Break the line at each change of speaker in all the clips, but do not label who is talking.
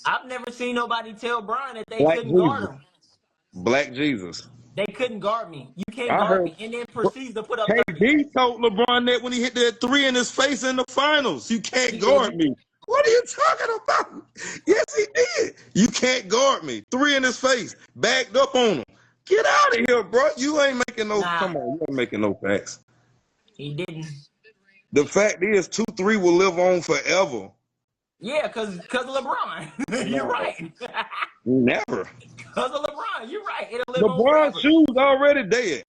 I've never seen nobody tell Brian that they
Black
couldn't guard
Jesus.
him.
Black Jesus.
They couldn't guard me. You can't
I
guard
heard
me. And then proceeds to put up 30.
KD told LeBron that when he hit that 3 in his face in the finals. You can't
He
guard
didn't.
me. What are you talking about? Yes, he did. You can't guard me. 3 in his face. Backed up on him. Get out of here, bro. You ain't making no, come on, you ain't making no facts.
He didn't.
The fact is, 2-3 will live on forever.
Yeah, because of LeBron. You're right.
Never.
Because of LeBron. You're right. It'll live on
LeBron's
forever.
shoes already dead.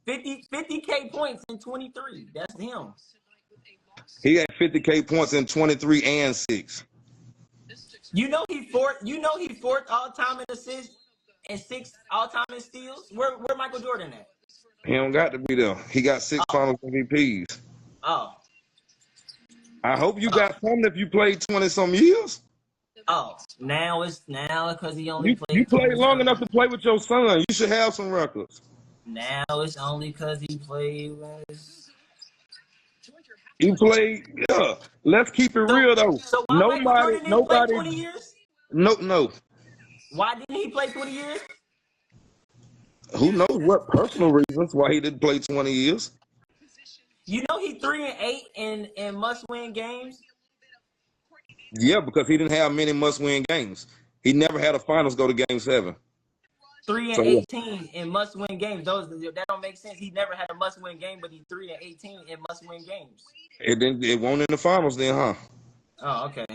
50K points in 23. That's him.
He had 50K points in 23 and 6.
You know he fourth all time in assists and 6th all time in steals. Where Michael Jordan at?
He don't got to be there. He got 6 finals MVPs.
Oh.
I hope you got something if you played 20-some years.
Oh, now because he only played.
You played long enough to play with your son. You should have some records.
Now it's only because he played with.
You played, yeah. Let's keep it real though.
So why Michael Jordan didn't play 20 years?
No.
Why didn't he play 20 years?
Who knows what personal reasons why he didn't play 20 years?
You know he 3-8 in must-win games.
Yeah, because he didn't have many must-win games. He never had a finals go to Game 7.
3-18 in must-win games. That don't make sense. He never had a must-win game, but he 3-18 in must-win games.
It won't in the finals then, huh?
Oh, okay.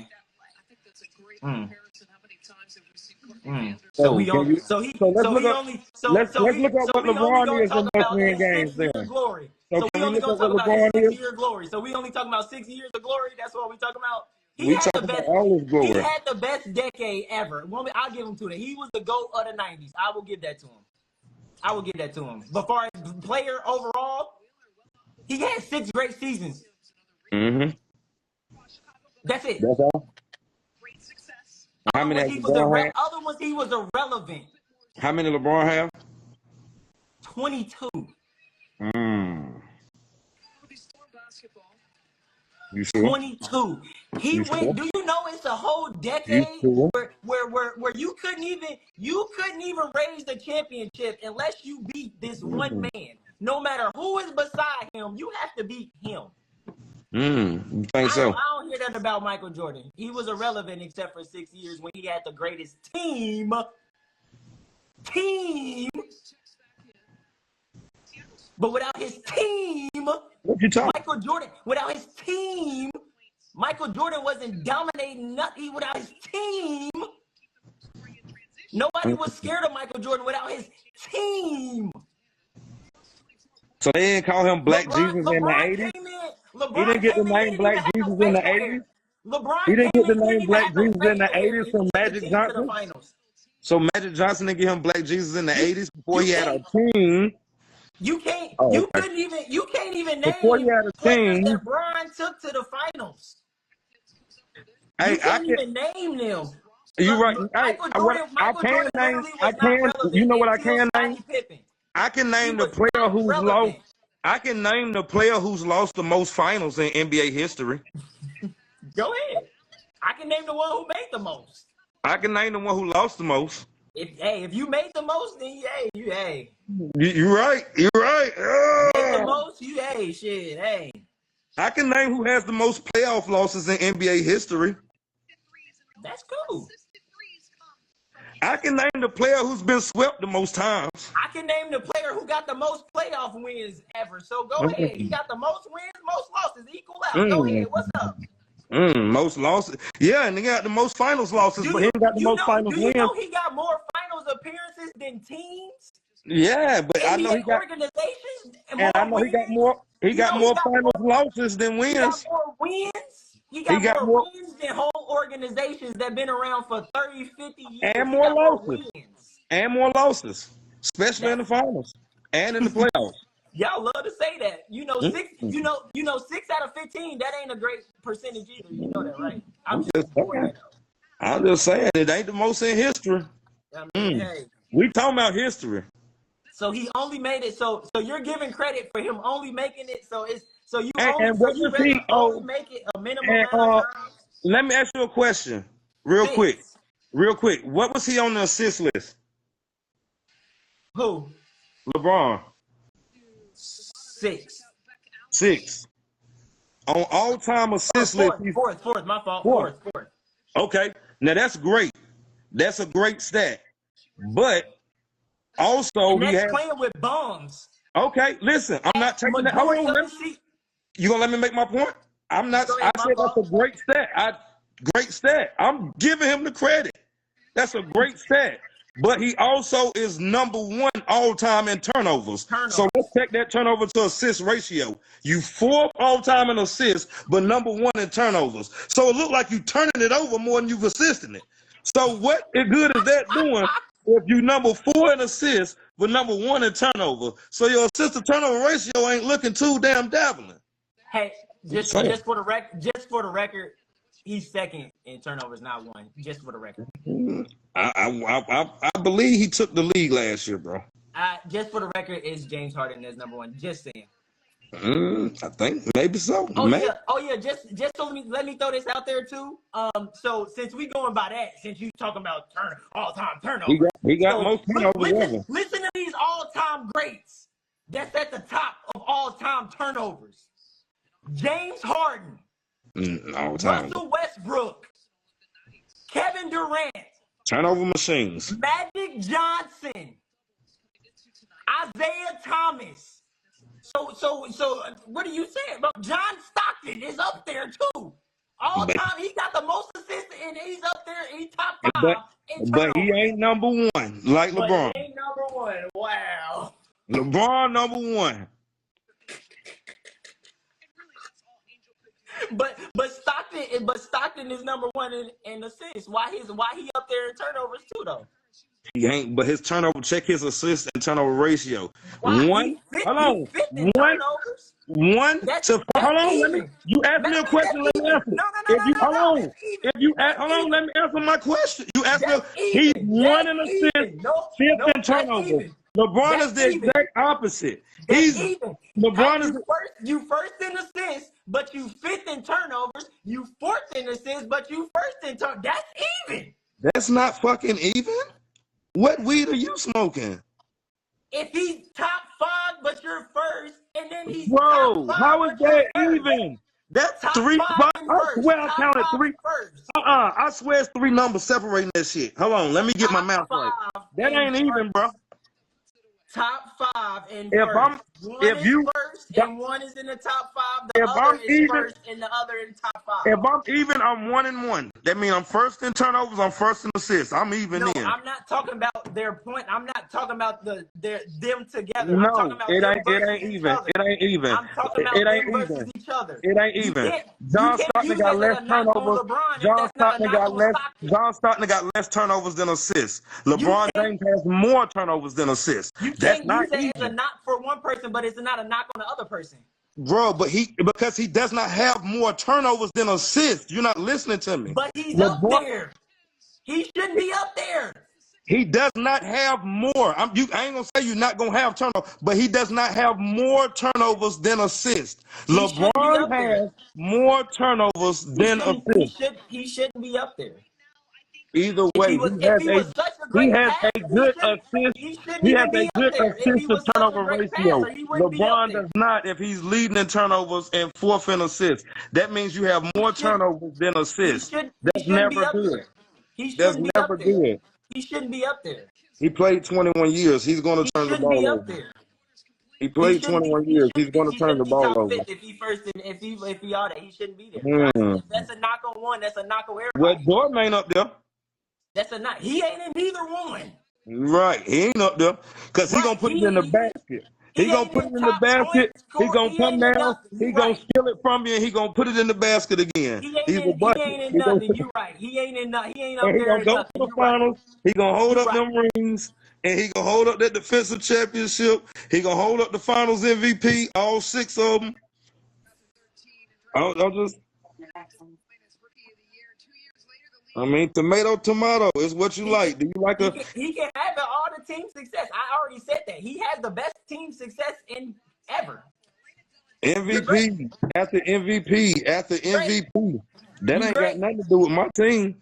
So we only so he
let's
so
look
he
up,
only
let's look up what LeBron is in must-win games then.
Glory.
So
we only gonna talk about his 6-year glory. So we only talking about 6 years of glory. That's what we talking about. He had the best decade ever. I'll give him to that. He was the GOAT of the 90s. I will give that to him. But for as player overall, he had 6 great seasons.
Mm-hmm.
That's it.
That's all. How many
other ones he was irrelevant.
How many LeBron have?
22.
You sure?
22. He went. Sure? Do you know it's a whole decade where you couldn't even raise the championship unless you beat this one man. No matter who is beside him, you have to beat him.
You think so?
I don't hear that about Michael Jordan. He was irrelevant except for 6 years when he had the greatest team. But without his team, Michael Jordan, Michael Jordan wasn't dominating nothing without his team. Nobody was scared of Michael Jordan without his team.
So they didn't call him Black Jesus in the 80s? He didn't get the name Black Jesus in the 80s? He didn't get the name Black Jesus in the 80s from Magic Johnson? So Magic Johnson didn't get him Black Jesus in the 80s before he had a team?
You can't even name
before he had a team
that Bron took to the finals. You can't even name them.
You're right.
Michael Jordan
you know what I can name? I can name the player who's lost. I can name the player who's lost the most finals in NBA history.
Go ahead. I can name the one who made the most.
I can name the one who lost the most.
If you made the most, then
You're right. You're right.
Made the most, shit.
I can name who has the most playoff losses in NBA history.
That's cool.
I can name the player who's been swept the most times.
I can name the player who got the most playoff wins ever. So go ahead. He got the most wins, most losses, equal out. Go ahead. What's up?
Most losses. Yeah, and he got the most finals losses, but he ain't got the most finals wins.
Do you know he got more finals appearances than teams?
Yeah, but I know he got
organizations.
And I know he got more. He got more finals losses than wins.
He got more wins. He got more wins than whole organizations that been around for 30, 50 years.
And more losses. Especially in the finals and in the playoffs.
Y'all love to say that. 6 out of 15, that ain't a great percentage either. You know that, right?
I'm just saying it ain't the most in history.
Hey.
We talking about history.
So he only made it. So you're giving credit for him only making it. You only make it a minimum amount of times.
Let me ask you a question, real quick. Real quick, what was he on the assist list?
Who?
LeBron.
6.
6. On all-time assist list, he's
Fourth. My fault.
fourth.
Fourth.
Okay, now that's great. That's a great stat. But also
he has playing with bums.
Okay, listen, I'm not taking that. Hold on, you gonna let me make my point? I'm not. I said that's a great stat. Great stat. I'm giving him the credit. That's a great stat. But he also is number 1 all-time in turnovers. So let's take that turnover to assist ratio. You 4th all-time in assists, but number 1 in turnovers. So it looked like you turning it over more than you've assisting it. So what good is that doing if you number 4 in assists, but number 1 in turnover? So your assist to turnover ratio ain't looking too damn dabbling.
Hey, just for the record, he's 2nd in turnovers, not 1. Just for the record.
I believe he took the league last year, bro.
Just for the record, it's James Harden as number 1. Just saying.
I think maybe so.
Oh yeah. Just so let me throw this out there too. So since we going by that, since you talking about all-time turnovers,
he got most turnovers.
Listen to these all-time greats. That's at the top of all-time turnovers. James Harden, Russell Westbrook, Kevin Durant,
turnover machines.
Magic Johnson, Isaiah Thomas. So what are you saying? But John Stockton is up there too. All time, he got the most assists, and he's up there. He's top 5.
But he ain't number 1 like LeBron.
He ain't number 1. Wow.
LeBron number 1.
But Stockton is number 1 in assists. Why he up there in turnovers too though?
He ain't, but his turnover, check his assist and turnover ratio.
Why?
1. Hold on. 1 to hold on. Let me. You asked me a question. Let me answer. Hold on. Let me answer my question. You asked me. He's 1 in assists, 5th in turnovers. LeBron is the exact opposite. LeBron is
you first in assists, but you 5th in turnovers. You 4th in assists, but you 1st in turnovers. That's even.
That's not fucking even. What weed are you smoking?
If he's top 5, but you're 1st, and then he's
top 5, how is that even? That's top 3. I swear I counted 3. I swear it's 3 numbers separating that shit. Hold on, let me get my mouth right. That ain't even, bro.
Top 5 and first. One is first and one is in the top 5. The other is first and the other in top 5.
If I'm even, I'm 1 and 1. That means I'm 1st in turnovers. I'm 1st in assists. I'm even in.
I'm not talking about their point. I'm not talking about them together.
No,
I'm talking about
it ain't even. It ain't even.
I'm talking about them versus each other.
It ain't even. John Stockton got less turnovers. John Stockton got less turnovers than assists. LeBron James has more turnovers than assists. That's not even.
It's a knock for one person, but it's not a knock on the other person.
Bro, but because he does not have more turnovers than assists. You're not listening to me.
But he's up there. He shouldn't be up there.
He does not have more. I ain't gonna say you're not gonna have turnovers, but he does not have more turnovers than assists. LeBron has more turnovers than assists.
He shouldn't be up there.
Either way, he has a good assist. He has a good assist to turnover ratio. LeBron does not if he's leading in turnovers and 4th in assists. That means you have more turnovers than assists. That's never good. That's never good.
He shouldn't be up there.
He played 21 years. He's going to turn the ball over. He played 21 years. He's going to turn the ball over.
If he first and if he all that, he shouldn't be there. That's a knock on one. That's a knock on everybody.
Well, Dort ain't up there.
That's a knock. He ain't in neither one.
Right. He ain't up there because he's going to put it in the basket. He going to put it in the basket. He going to come down. He going to steal it from you, and he going to put it in the basket again.
He ain't in nothing. You right. He ain't in nothing. He ain't up there. He going to
go to the finals. He going to hold up them rings, and he going to hold up that defensive championship. He going to hold up the finals MVP, all 6 of them. Tomato is what you like. Do you like
He can have all the team success. I already said that. He has the best team success in ever.
MVP after MVP after MVP. That ain't got nothing to do with my team.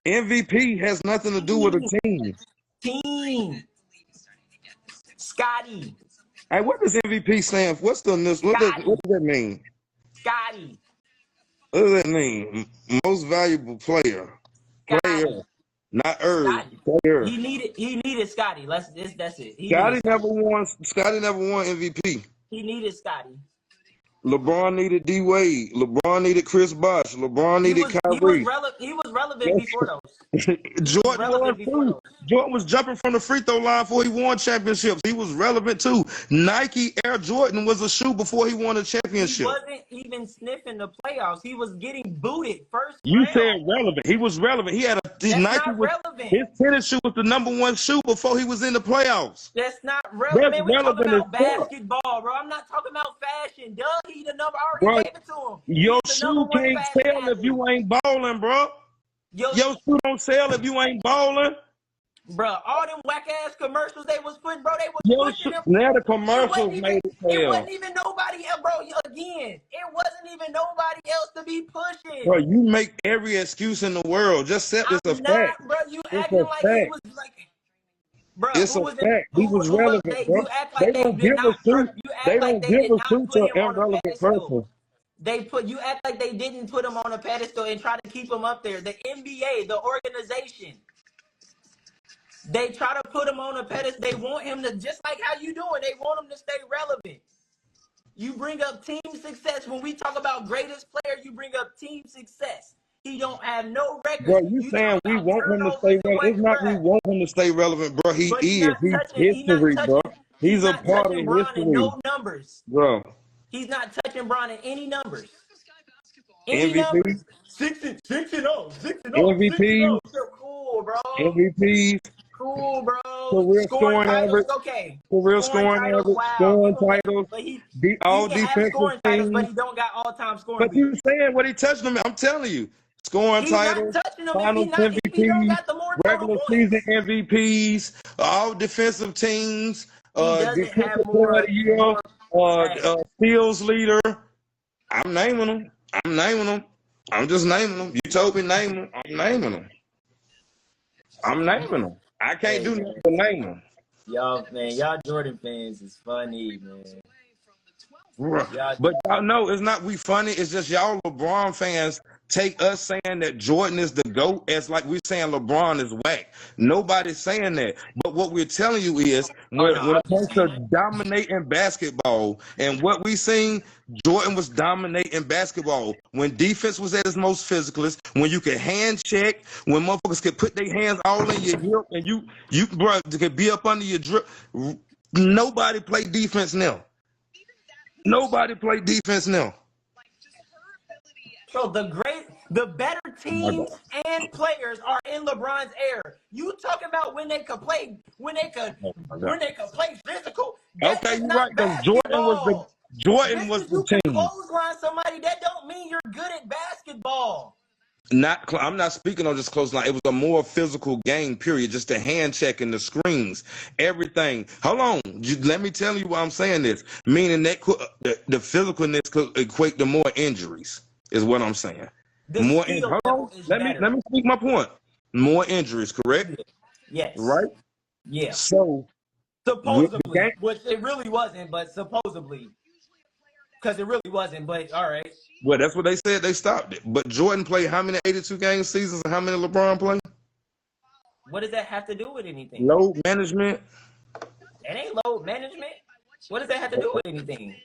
MVP has nothing to do with a team.
Team. Scotty.
Hey, what does MVP stand for? What does that mean?
Scotty.
What does that mean? Most valuable player. Player.
Scotty.
Not Irv.
Scotty.
Player.
He needed Scotty. That's it.
Scotty never won MVP.
He needed Scotty.
LeBron needed D Wade. LeBron needed Chris Bosh. LeBron needed Kyrie.
He was relevant before those.
Jordan was too. Jordan was jumping from the free throw line before he won championships. He was relevant too. Nike Air Jordan was a shoe before he won a championship.
He wasn't even sniffing the playoffs. He was getting booted first
You
round.
said relevant. He was relevant. He had Nike was relevant. His tennis shoe was the #1 shoe before he was in the playoffs.
That's not relevant. Man, we're talking about basketball, bro. I'm not talking about fashion. Duh, he the number. I already gave it to him.
Your shoe can't sell if you ain't balling, bro. Your shoe don't sell if you ain't balling.
Bro, all them whack ass commercials they was putting, bro, they was pushing them.
Now the commercials made it sell.
It wasn't even nobody else, bro. Again, it wasn't even nobody else to be pushing.
Bro, you make every excuse in the world. Just accept it's a fact.
Bro, you acting like he was like. Bro,
it's a fact. He was relevant, bro. They don't give a suit. They don't give a suit to an irrelevant person.
You act like they didn't put him on a pedestal and try to keep him up there. The NBA, the organization, they try to put him on a pedestal. They want him to, just like how you doing, they want him to stay relevant. You bring up team success. When we talk about greatest player, you bring up team success. He don't have no record.
Bro, you saying we want him to stay relevant. It's not we want him to stay relevant, bro. He is. He's history, bro. He's a part of history.
No numbers.
Bro.
He's not touching Bron in any numbers.
MVP?
Numbers. 6-0. 6-0.
MVP?
Cool, bro.
MVP?
Cool, bro.
Career scoring average.
Okay.
Career scoring average.
Wow.
Scoring titles. All defensive
scoring titles, but he don't got all-time scoring.
But you saying what he touched him? I'm telling you. Scoring titles, finals MVPs, regular season MVPs, all defensive teams, defensive player of the year, steals leader. I'm naming them. I'm just naming them. You told me name them. I'm naming them. I can't do nothing but name them.
Y'all Jordan fans is funny, man.
But y'all know it's not we funny. It's just y'all LeBron fans take us saying that Jordan is the GOAT as like we're saying LeBron is whack. Nobody's saying that. But what we're telling you is when it comes to dominating basketball and what we seen, Jordan was dominating basketball. When defense was at its most physicalist, when you could hand check, when motherfuckers could put their hands all in your hip and you bro could be up under your drip. Nobody played defense now. Nobody played defense now.
So the better teams and players are in LeBron's era. You talking about when they could play physical.
Okay, you're right. Because Jordan was the team.
Clothesline somebody, that don't mean you're good at basketball.
I'm not speaking on just clothesline. It was a more physical game, period. Just the hand check and the screens, everything. Hold on. Let me tell you why I'm saying this. Meaning that the physicalness could equate to more injuries, is what I'm saying. More injuries. Hold on. Let me speak my point. More injuries, correct?
Yes.
Right?
Yeah.
So
supposedly, which it really wasn't, but supposedly. Because it really wasn't, but all right.
Well, that's what they said. They stopped it. But Jordan played how many 82-game seasons and how many LeBron played?
What does that have to do with anything?
Load management.
It ain't load management. What does that have to do with anything?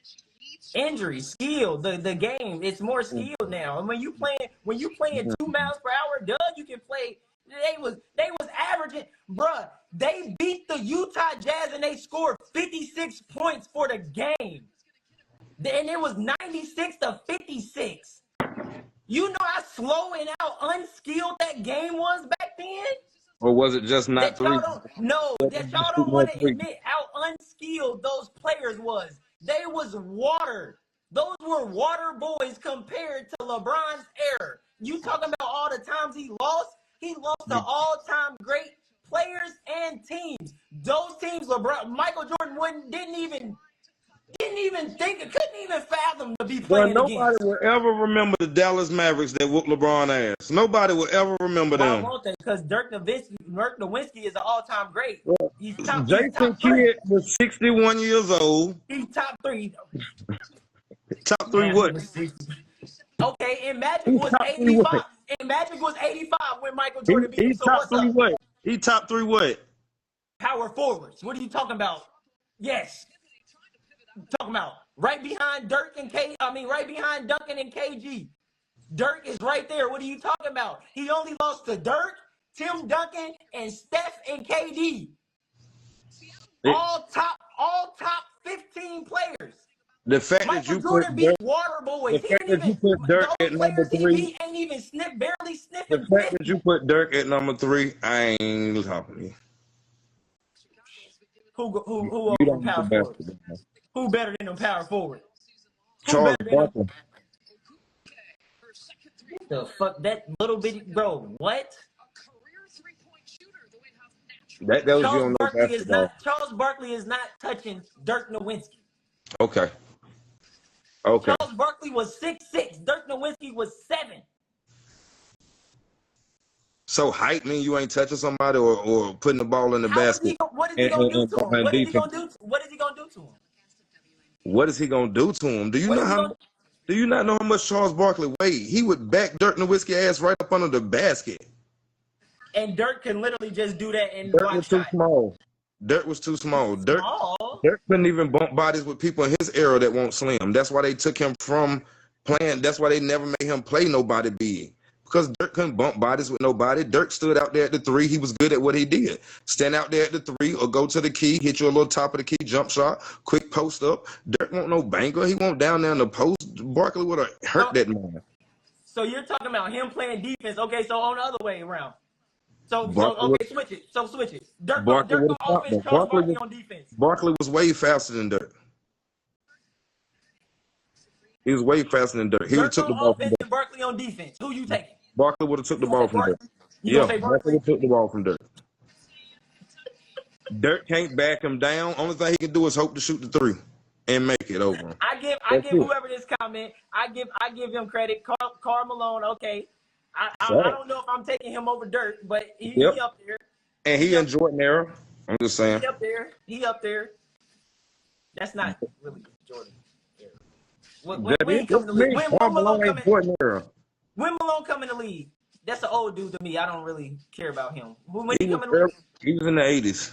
Injury, skill, the game. It's more skilled now. And when you playing 2 miles per hour, you can play. They was averaging, bruh. They beat the Utah Jazz and they scored 56 points for the game. And it was 96-56. You know how slow and how unskilled that game was back then?
Or was it just not three?
No, that y'all don't want to admit how unskilled those players was. They was water. Those were water boys compared to LeBron's era. You talking about all the times he lost? He lost to all-time great players and teams. Those teams, Michael Jordan didn't even Couldn't even fathom to be
Well,
playing
nobody
against.
will ever remember the Dallas Mavericks that whooped LeBron ass. Nobody will ever remember
Why
them.
won't they? Because Dirk Nowitzki is an all-time great.
Well,
He's
Jason
top three.
Kidd was 61 years old.
He's top three.
Top three
Damn, he
what?
was 60. Okay, and Magic
He's
was
top three
85.
what?
And Magic was 85 when Michael
He,
Jordan beat him.
he
So
top
what's
three
up?
what? He top three what?
Power forwards. What are you talking about? Yes. Talking about right behind Dirk and right behind Duncan and KG. Dirk is right there. What are you talking about? He only lost to Dirk, Tim Duncan, and Steph and KD. All top 15 players.
The fact that
Michael
you put
Jordan beat
Dirk,
Water
the
Boys. He
fact
didn't
that you
even
put Dirk
the
at
only
number
players he
three,
beat ain't even barely
the
sniffing
fact that
50.
you put Dirk at number three, I ain't talking to you.
Who
You
over
don't know
power forward?
basketball.
Who better than them power forward? Who
Charles
better than them?
Barkley.
The fuck that little bitty bro? What?
That was you don't know basketball.
Charles Barkley is not touching Dirk Nowitzki.
Okay. Okay.
Charles Barkley was 6'6". Dirk Nowitzki was 7.
So hype mean you ain't touching somebody or putting the ball in the basket.
What is he gonna do to him?
And
What is he
defense.
gonna do? What is he gonna do to him?
What is he gonna do to him? Do you
What is he
know
gonna?
do you not know how much Charles Barkley weighed? He would back Dirk Nowitzki ass right up under the basket.
And Dirk can literally just do that and
Dirk was
block
too
shots.
small. Dirk was too small. Dirk
Small.
couldn't even bump bodies with people in his era that won't slim. That's why they took him from playing. That's why they never made him play nobody big. Because Dirk couldn't bump bodies with nobody. Dirk stood out there at the three. He was good at what he did. Stand out there at the three or go to the key, hit you a little top of the key jump shot, quick post up. Dirk won't no banker. He won't down there in the post. Barkley would have hurt that man.
So you're talking about him playing defense. Okay, so on the other way around. Switch it. So switch it. Dirk on offense, Charles Barkley on defense.
Barkley was way faster than Dirk. He was way faster than Dirk. He would have took the ball from Dirk.
And Barkley on defense. Who you taking?
Barkley would have took the ball from Dirk.
Yeah,
Barkley would have took the ball from Dirk. Dirk can't back him down. Only thing he can do is hope to shoot the three and make it over.
I give whoever this comment. I give him credit. Karl Malone. Okay. I don't know if I'm taking him over Dirk, but he up there.
And he and Jordan era. I'm just saying.
He up there. That's not really Jordan era. When Malone come in the league, that's an old dude to me. I don't really care about him. When he come in the league?
He was in the 80s.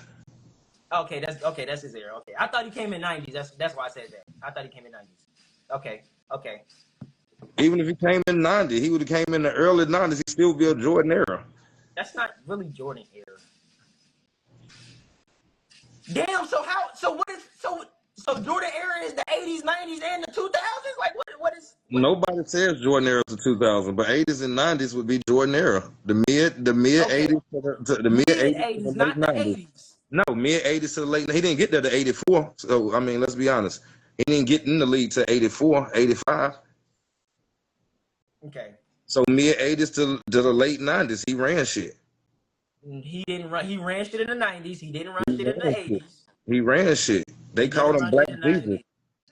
Okay, that's his era. Okay. I thought he came in 90s. That's why I said that. I thought he came in 90s. Okay.
Even if he came in 90, he would have came in the early 90s. He'd still be a Jordan era.
That's not really Jordan era. Damn. So Jordan era is the 80s, 90s, and the 2000s. Like what is?
Nobody says Jordan era is the 2000s, but 80s and 90s would be Jordan era. The mid 80s to the mid 80s to the late 90s. No, mid 80s to the late. He didn't get there to 84. So I mean, let's be honest. He didn't get in the league to 84, 85.
Okay.
So mid 80s to the late 90s, he ran shit.
He didn't run. He ran shit in the 90s. He didn't run shit in the 80s.
He ran shit. They called him Black Jesus.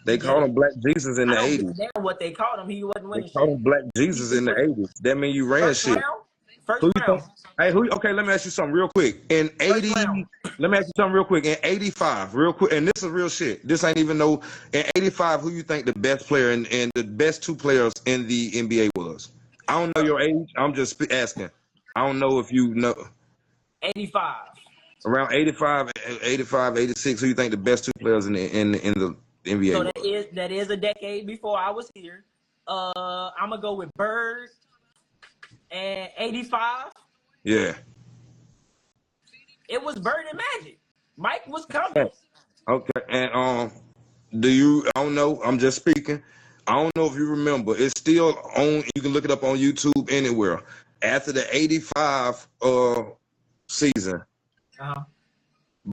They called him Black Jesus in the 80s.
I don't know what they called him. He wasn't winning shit.
They called him Black Jesus in the 80s. That means you ran shit.
First round.
Okay, let me ask you something real quick. In 80, let me ask you something real quick. In 85, real quick, and this is real shit. This ain't even no. In 85, who you think the best player and the best two players in the NBA was? I don't know your age. I'm just asking. I don't know if you know.
85.
Around 85, 86, who you think the best two players in the NBA?
So that is a decade before I was here. I'm gonna go with Bird and 85.
Yeah.
It was Bird and Magic. Mike was coming.
Okay, and I don't know. I'm just speaking. I don't know if you remember. It's still on. You can look it up on YouTube anywhere. After the 85 season.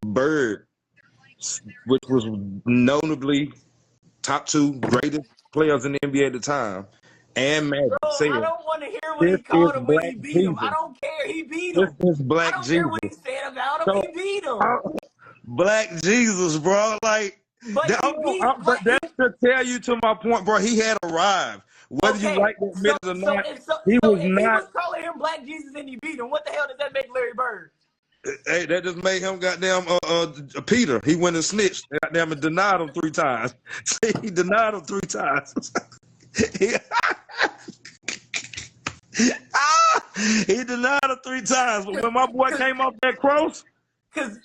Bird, which was notably top two greatest players in the NBA at the time, and Magic said,
I don't want to hear what he called him when he beat him. I don't care. He beat him.
This is Black Jesus.
I don't care what he said about him. He beat him.
Black Jesus, bro. Like,
But he beat.
But that's to tell you to my point, bro. He had arrived. Whether you like that admit it or not, he was
if
not.
he was calling him Black Jesus and he beat him, what the hell does that make Larry Bird?
Hey, that just made him goddamn Peter. He went and snitched. Goddamn, and denied him 3 times. He denied him 3 times. He denied him 3 times. But when my boy came off that cross,
because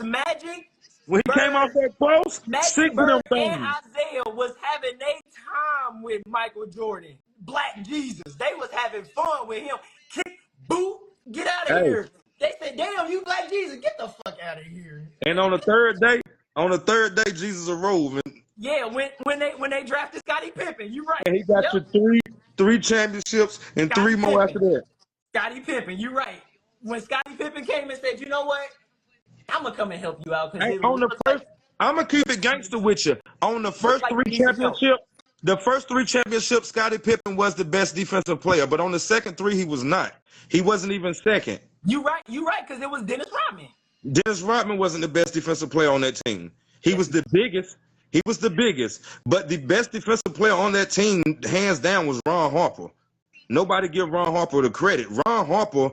Magic,
when he came off that cross, 6 of them things.
and Isaiah was having a time with Michael Jordan. Black Jesus. They was having fun with him. Kick, boot, get out of here. They said, damn, you Black Jesus, get the fuck out of here.
And on the third day, Jesus arose.
Yeah, when they drafted Scottie Pippen, you right.
And he got you three championships and
Scottie
3 more
Pippen.
after that.
Scottie Pippen, you right. When Scottie Pippen came and said, you know what? I'm going to come and help you out.
Hey, I'm going to keep it gangster with you. On the first 3 championships, the first 3 championships, Scottie Pippen was the best defensive player. But on the second 3, he was not. He wasn't even second.
You right, because it was Dennis Rodman.
Dennis Rodman wasn't the best defensive player on that team. He was the biggest. He was the biggest. But the best defensive player on that team, hands down, was Ron Harper. Nobody give Ron Harper the credit. Ron Harper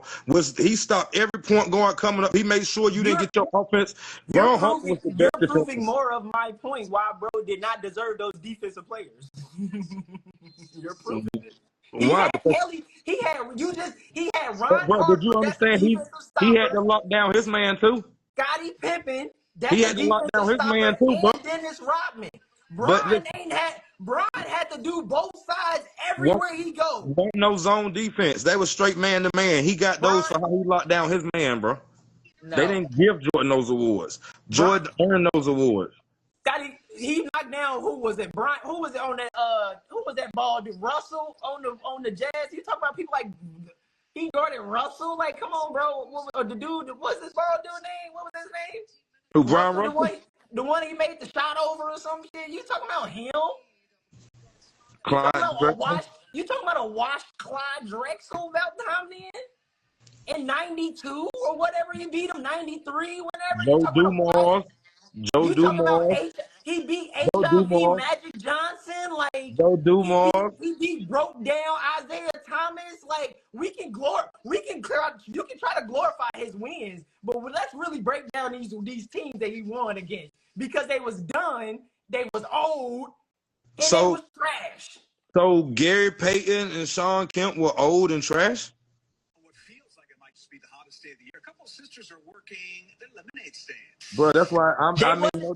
he stopped every point guard coming up. He made sure you didn't get your offense. Ron Harper was the best.
You're proving more of my point why bro did not deserve those defensive players. You're proving it. He had Ron Harper.
Did you understand he had to lock down his man too?
Scottie Pippen.
He had to lock down his man too, bro.
And Dennis Rodman. Bron had to do both sides everywhere he goes.
Wasn't no zone defense. They was straight man to man. He got those for how he locked down his man, bro. No. They didn't give Jordan those awards. Jordan earned those awards.
Scottie, he knocked down who was it? Brian? Who was it on that? Who was that ball? Did Russell on the Jazz? You talking about people like he guarded Russell? Like, come on, bro. The dude, what's this ball dude name? What was his name?
Who, Brian Russell?
The one he made the shot over or some shit. You talking about him? You talking about a washed Clyde Drexel about time then? In 92 or whatever, you beat him 93, whenever.
Joe Dumars.
He beat HIV Magic Johnson. Like,
Joe Dumars.
He broke down Isaiah Thomas. Like, you can try to glorify his wins, but let's really break down these teams that he won against, because they was done, they was old, and they was trash.
So Gary Payton and Sean Kemp were old and trash?
What feels like it might just be the hottest day of the year. A couple of sisters are working the lemonade stand.
Bro, that's why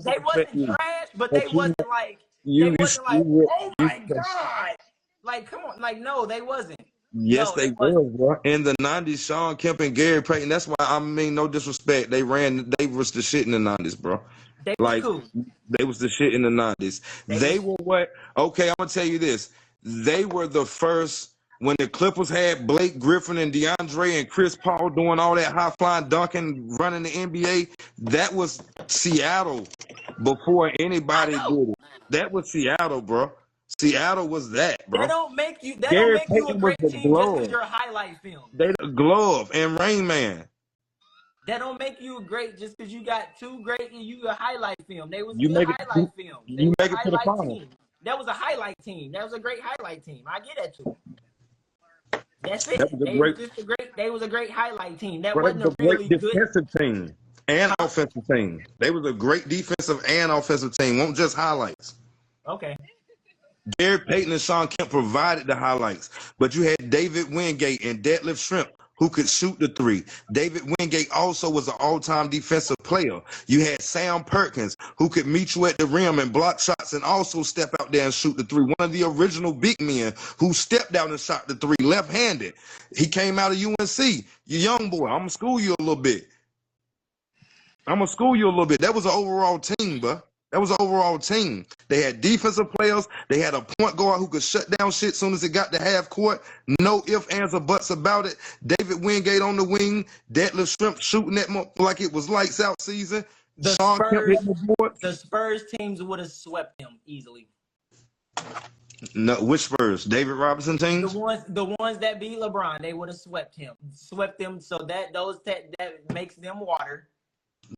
they wasn't trash, but they wasn't like, oh my God. Like, come on. Like, no, they wasn't.
Yes, they were, bro. In the 90s, Sean Kemp and Gary Payton, that's why, no disrespect. They was the shit in the 90s, bro.
They was cool.
They was the shit in the 90s. They were what? Okay, I'm going to tell you this. They were the first, when the Clippers had Blake Griffin and DeAndre and Chris Paul doing all that high-flying dunking, running the NBA, that was Seattle before anybody did it. That was Seattle, bro. Seattle was that, bro.
That don't make you a great team just because you're a highlight film.
They the glove and Rain Man.
That don't make you great just because you got 2 great and you a highlight film. They was a highlight film.
You make it to the final.
That was a highlight team. That was a great highlight team. I get that too. That's it. They was a great highlight team. That wasn't a really
great defensive team and offensive team. They was a great defensive and offensive team. Won't just highlights.
Okay.
Gary Payton and Sean Kemp provided the highlights, but you had David Wingate and Detlef Schrempf who could shoot the 3. David Wingate also was an all-time defensive player. You had Sam Perkins who could meet you at the rim and block shots and also step out there and shoot the 3. One of the original big men who stepped out and shot the 3 left-handed. He came out of UNC. You young boy, I'm going to school you a little bit. That was an overall team, bro. That was an overall team. They had defensive players. They had a point guard who could shut down shit as soon as it got to half court. No ifs, ands, or buts about it. David Wingate on the wing. Detlef Schrempf shooting that like it was lights out season.
The Spurs teams would have swept them easily.
No, which Spurs? David Robinson teams?
The ones that beat LeBron, they would have swept them. So that makes them water.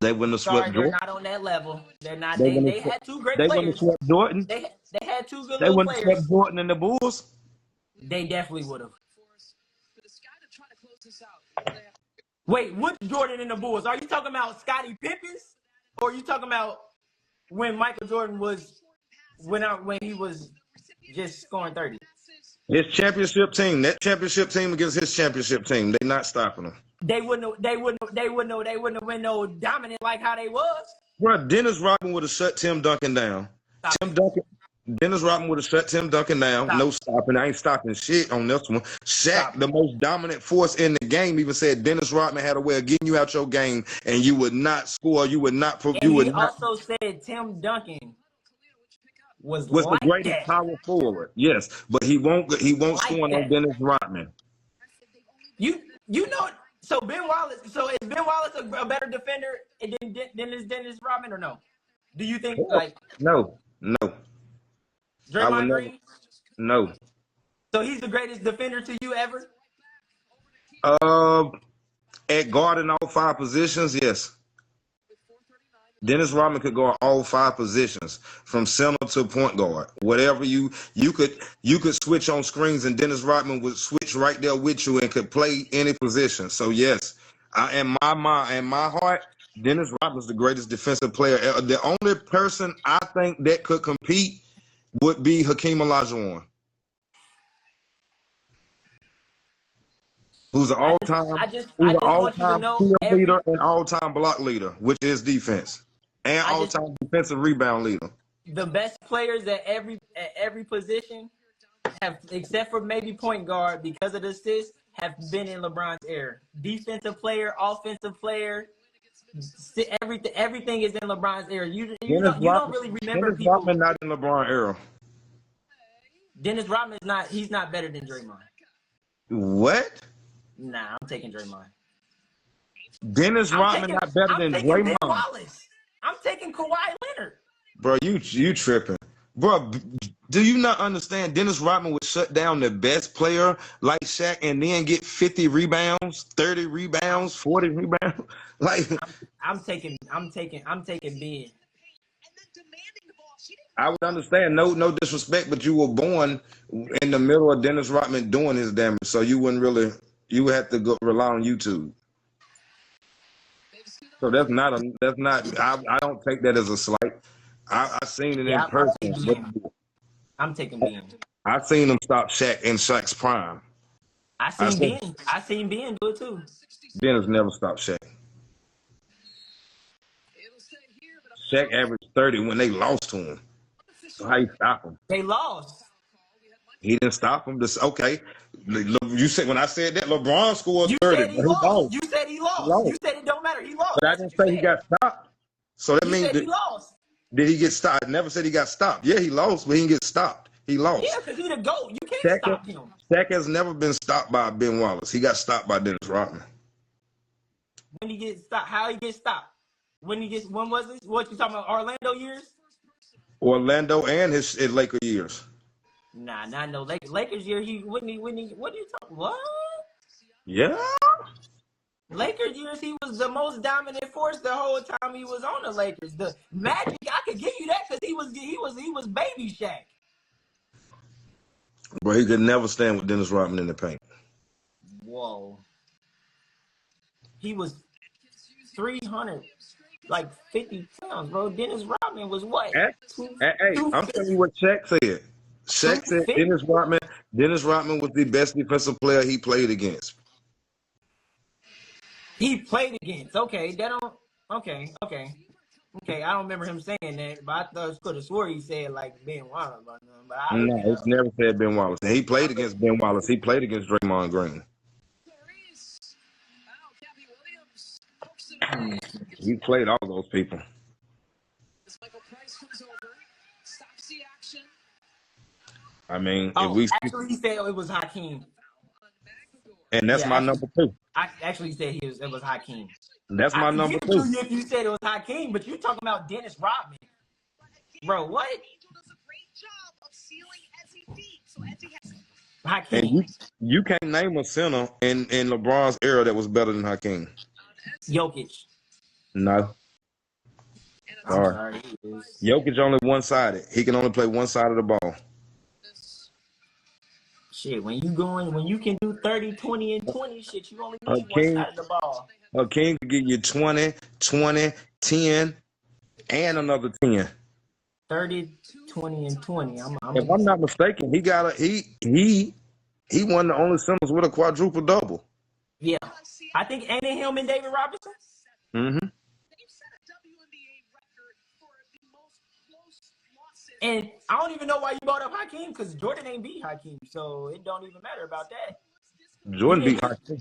They wouldn't have
Sorry,
swept
they're
Jordan.
not on that level. They're not.
They
They
wouldn't have
had two great
they wouldn't have
players.
swept Jordan.
They had two good
They
little
wouldn't have
players.
swept Jordan and the Bulls.
They definitely would have. Wait, which Jordan and the Bulls? Are you talking about Scottie Pippins, or are you talking about when Michael Jordan was when he was just scoring 30?
His championship team, that championship team against his championship team, they not stopping him.
They wouldn't have win no dominant like how they was.
Bro, Dennis Rodman would have shut Tim Duncan down. Dennis Rodman would have shut Tim Duncan down. No stopping. I ain't stopping shit on this one. Shaq, the most dominant force in the game, even said Dennis Rodman had a way of getting you out your game, and you would not score. You would not.
He also said Tim Duncan was
the
like
greatest
that.
power forward. Yes, but he won't
Like
score
that.
on Dennis Rodman.
You know. So Ben Wallace. So is Ben Wallace a better defender than Dennis Rodman or no? Do you think
No.
Draymond Green?
No.
So he's the greatest defender to you ever?
At guard in all 5 positions, yes. Dennis Rodman could go all 5 positions, from center to point guard. Whatever you could switch on screens, and Dennis Rodman would switch right there with you and could play any position. So yes, in my heart, Dennis Rodman's the greatest defensive player. The only person I think that could compete would be Hakeem Olajuwon, who's an all-time field leader and all-time block leader, which is defense, and all-time defensive rebound leader.
The best players at every position have, except for maybe point guard because of the assists, have been in LeBron's era. Defensive player, offensive player, everything is in LeBron's era. You don't really remember
Dennis Rodman not in LeBron era.
Dennis Rodman is not. He's not better than Draymond.
What?
Nah, I'm taking Draymond.
Dennis Rodman not better than Draymond.
Ben Wallace. I'm taking Kawhi Leonard.
Bro, you tripping. Bro, do you not understand? Dennis Rodman would shut down the best player like Shaq and then get 50 rebounds, 30 rebounds, 40 rebounds. Like
I'm taking Ben.
I would understand, no disrespect, but you were born in the middle of Dennis Rodman doing his damage, so you would have to rely on YouTube. So that's not. I don't take that as a slight. I seen it in person.
I'm taking Ben.
I seen him stop Shaq in Shaq's prime.
I seen Ben do it too.
Ben has never stopped Shaq. Shaq averaged 30 when they lost to him. So how you stop him?
They lost.
He didn't stop him. Okay. You said when I said that LeBron scored 30.
Said he lost. You said he lost. You said it don't matter. He lost.
But I didn't say he got stopped. So that means
he lost.
Did he get stopped? I never said he got stopped. Yeah, he lost, but he didn't get stopped. He lost.
Yeah, because he's the GOAT. You can't stop him.
Shaq has never been stopped by Ben Wallace. He got stopped by Dennis Rodman.
When he gets stopped, how he gets stopped? When was this? What you talking about? Orlando years?
Orlando and his Laker years.
Nah, not no Lakers year. What are you talking? What?
Yeah.
Lakers years, he was the most dominant force the whole time he was on the Lakers. The Magic, I could give you that because he was baby Shaq.
Bro, he could never stand with Dennis Rodman in the paint.
Whoa. He was 350 pounds, bro. Dennis Rodman was what?
Hey, I'm telling you what Shaq said. Shaq said Dennis Rodman was the best defensive player he played against.
He played against. Okay, Okay. I don't remember him saying that, but I could have swore he said like Ben Wallace.
No, he's never said Ben Wallace. And he played against Ben Wallace. He played against Draymond Green. He played all those people. I mean,
actually, he said it was Hakeem.
And that's my number 2.
I actually said it was Hakeem.
That's my number 2.
If you said it was Hakeem, but you talking about Dennis Rodman, bro? What? Hakeem.
And you can't name a center in LeBron's era that was better than Hakeem.
Jokic.
No.
I'm
Sorry.
sorry. He is.
Jokic only one-sided. He can only play one side of the ball.
Shit, when you can do 30, 20, and 20, shit, you only need one
Hakeem,
side of the ball.
Hakeem could give you 20, 20, 10, and another 10.
30, 20, and 20.
If I'm not mistaken, he won the only centers with a quadruple double.
Yeah. I think ain't it him and David Robinson?
Mm-hmm.
And I don't even know why you brought up Hakeem, because Jordan ain't beat Hakeem, so it don't even matter about that.
Jordan beat Hakeem.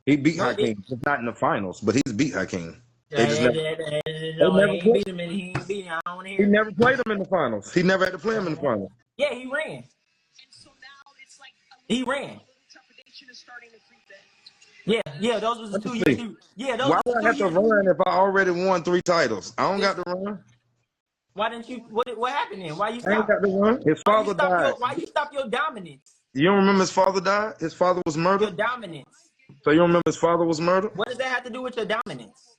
He beat
No,
Hakeem. Just not in the finals, but he's beat Hakeem. They just
no,
never.
he ain't beat him, and he ain't beat him. I don't want to
He
hear it.
never played him in the finals. He never had to play him in the finals.
Yeah, he ran. He ran. Yeah, those was the 2 years.
Why would I have to run if I already won 3 titles? I don't got to run.
Why didn't you? What happened then? Why you
I ain't
stopped?
got to run. His father died.
Why you stop your dominance?
You don't remember his father died? His father was
Your
murdered?
dominance.
So you don't remember his father was murdered?
What does that have to do with your dominance?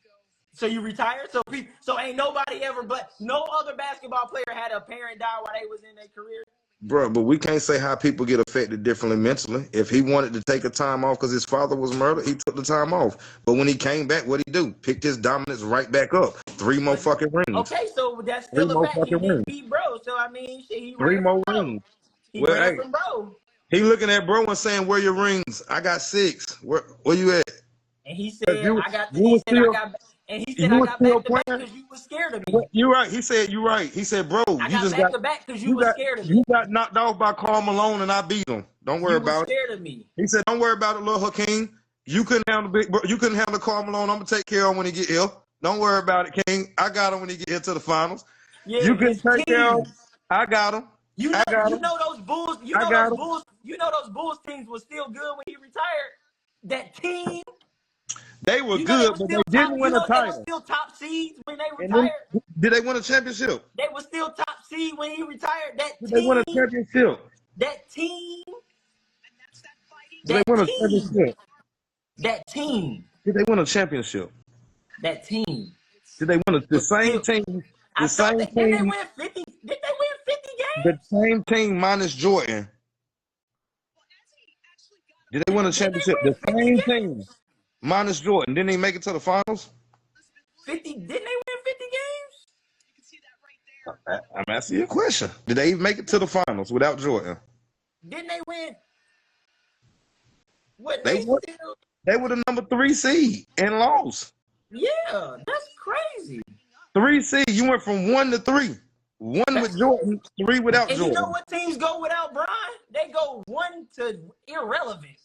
So you retired? So ain't nobody ever, but no other basketball player had a parent die while they was in their career?
Bro, but we can't say how people get affected differently mentally. If he wanted to take a time off because his father was murdered, he took the time off. But when he came back, what'd he do? Picked his dominance right back up. 3 more fucking rings.
Okay, so that's
3
still a
more
fact. He
fucking
didn't
rings.
beat bro. So I mean, shit, he
3
ran from
more
bro.
rings.
He
Well,
ran
hey,
from bro.
he looking at bro and saying, "Where your rings? I got 6. Where you at?"
And he
'Cause
said,
you
I got.
you was still
And he said,
you
I
was
got
still
back to back
playing.
because you was scared of
What,
me.
you're right. He said, "You're right." He said, "Bro,
I
you
got
just
back
got
to back because you was scared of me.
you got knocked off by Karl Malone and I beat him. Don't worry
You was
about it."
scared of me.
He said, "Don't worry about it, little Hakeem. You couldn't handle you couldn't handle Karl Malone. I'm gonna take care of him when he get here. Don't worry about it, King. I got him when he get here to the finals.
Yeah,
You can
his
take care of him.
teams.
I got him.
You
I
know,
got
you
him.
know those Bulls.
I got him.
You know those Bulls teams was still good when he retired. That team,
They were
you know, they
good,
were
but they
still top.
didn't
You
win a
know, they were
title.
still top seeds when they
And then,
retired.
did they win a championship?
They were still top seed when he retired.
Did they win a championship?
That team,
Did they
that
win a
team,
championship?
that team,
Did they win a championship?
that team
Did they win the
was
same
still.
team?
I
The
thought
same
that didn't they
team.
win 50? Did they win 50
The
games?
same team minus Jordan. Did they win a
Didn't they
championship?
win
The
50
same team
games?
minus Jordan. Didn't they make it to the finals?
50? Didn't they win 50 games?
I'm asking you a question. Did they even make it to the finals without Jordan?
Didn't they win? What
They
they
were.
still?
They were the number 3 seed and lost.
Yeah, that's crazy.
3 seed. You went from 1 to 3. 1 with
That's
Jordan, 3 without
and you know
Jordan.
what teams go without Brian? They go 1 to irrelevant.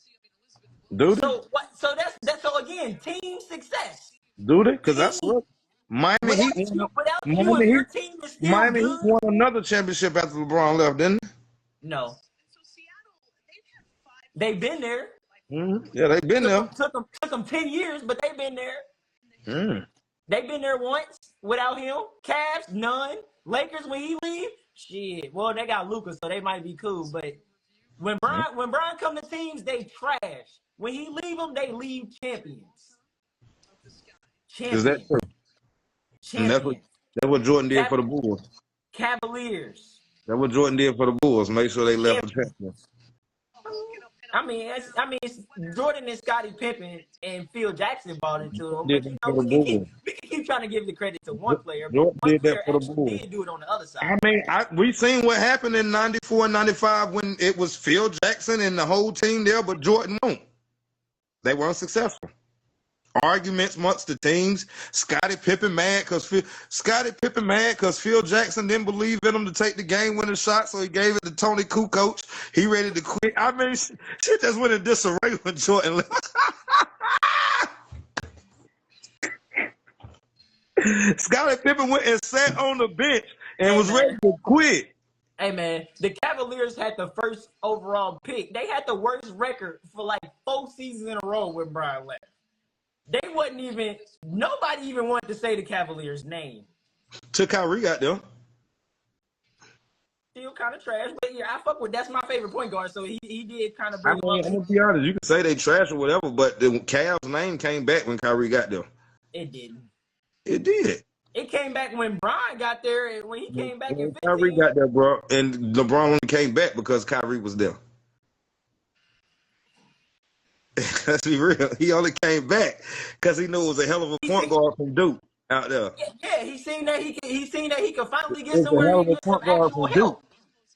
Do they?
So what? So that's so again, team success.
Do they? Because
Team
that's what Miami Heat won.
without you, if
Miami
your
Heat.
team is still
Miami Heat
good,
won another championship after LeBron left, didn't
no, they've been there.
they? Yeah, they've been there.
Took them 10 years, but they've been there.
Mm.
They've been there once without him. Cavs, none. Lakers, when he leave, shit. Well, they got Lucas, so they might be cool. But when Brian come to teams, they trash. When he leave them, they leave champions.
Is that true? And
Champions.
that's what Jordan did for the Bulls.
Cavaliers.
That's what Jordan did for the Bulls. Make sure they left a champion.
I mean, it's Jordan and Scottie Pippen and Phil Jackson bought into them. But
Did
you
that
know,
for the Bulls.
we can keep trying to give the credit to one player, but
Jordan
one
did that
player
for the
actually
Bulls.
did do it on the other side.
I mean, we seen what happened in 94 and 95 when it was Phil Jackson and the whole team there, but Jordan won't. They weren't successful. Arguments amongst the teams. Scottie Pippen mad because Phil Jackson didn't believe in him to take the game-winning shot, so he gave it to Tony Kukoc. He ready to quit. I mean, shit just went in disarray when Jordan left. Scottie Pippen went and sat on the bench and was ready to quit.
Hey, man, the Cavaliers had the first overall pick. They had the worst record for like 4 seasons in a row when Brian left. Nobody even wanted to say the Cavaliers' name.
Till Kyrie got there.
Still kind of trash, but yeah, that's my favorite point guard, so he did kind of
I
bring him
mean,
up.
I'm going to be honest. You can say they trash or whatever, but the Cavs name came back when Kyrie got there.
It didn't.
It did.
It came back when Brian got there. When he came back in
Kyrie
15.
got there, bro, and LeBron only came back because Kyrie was there. Let's be real. He only came back because he knew it was a hell of a point guard from Duke out there.
Yeah, he seen that he could finally
It
get
was a
somewhere
hell
he
of a
could get some
point guard
actual
from Duke.
help.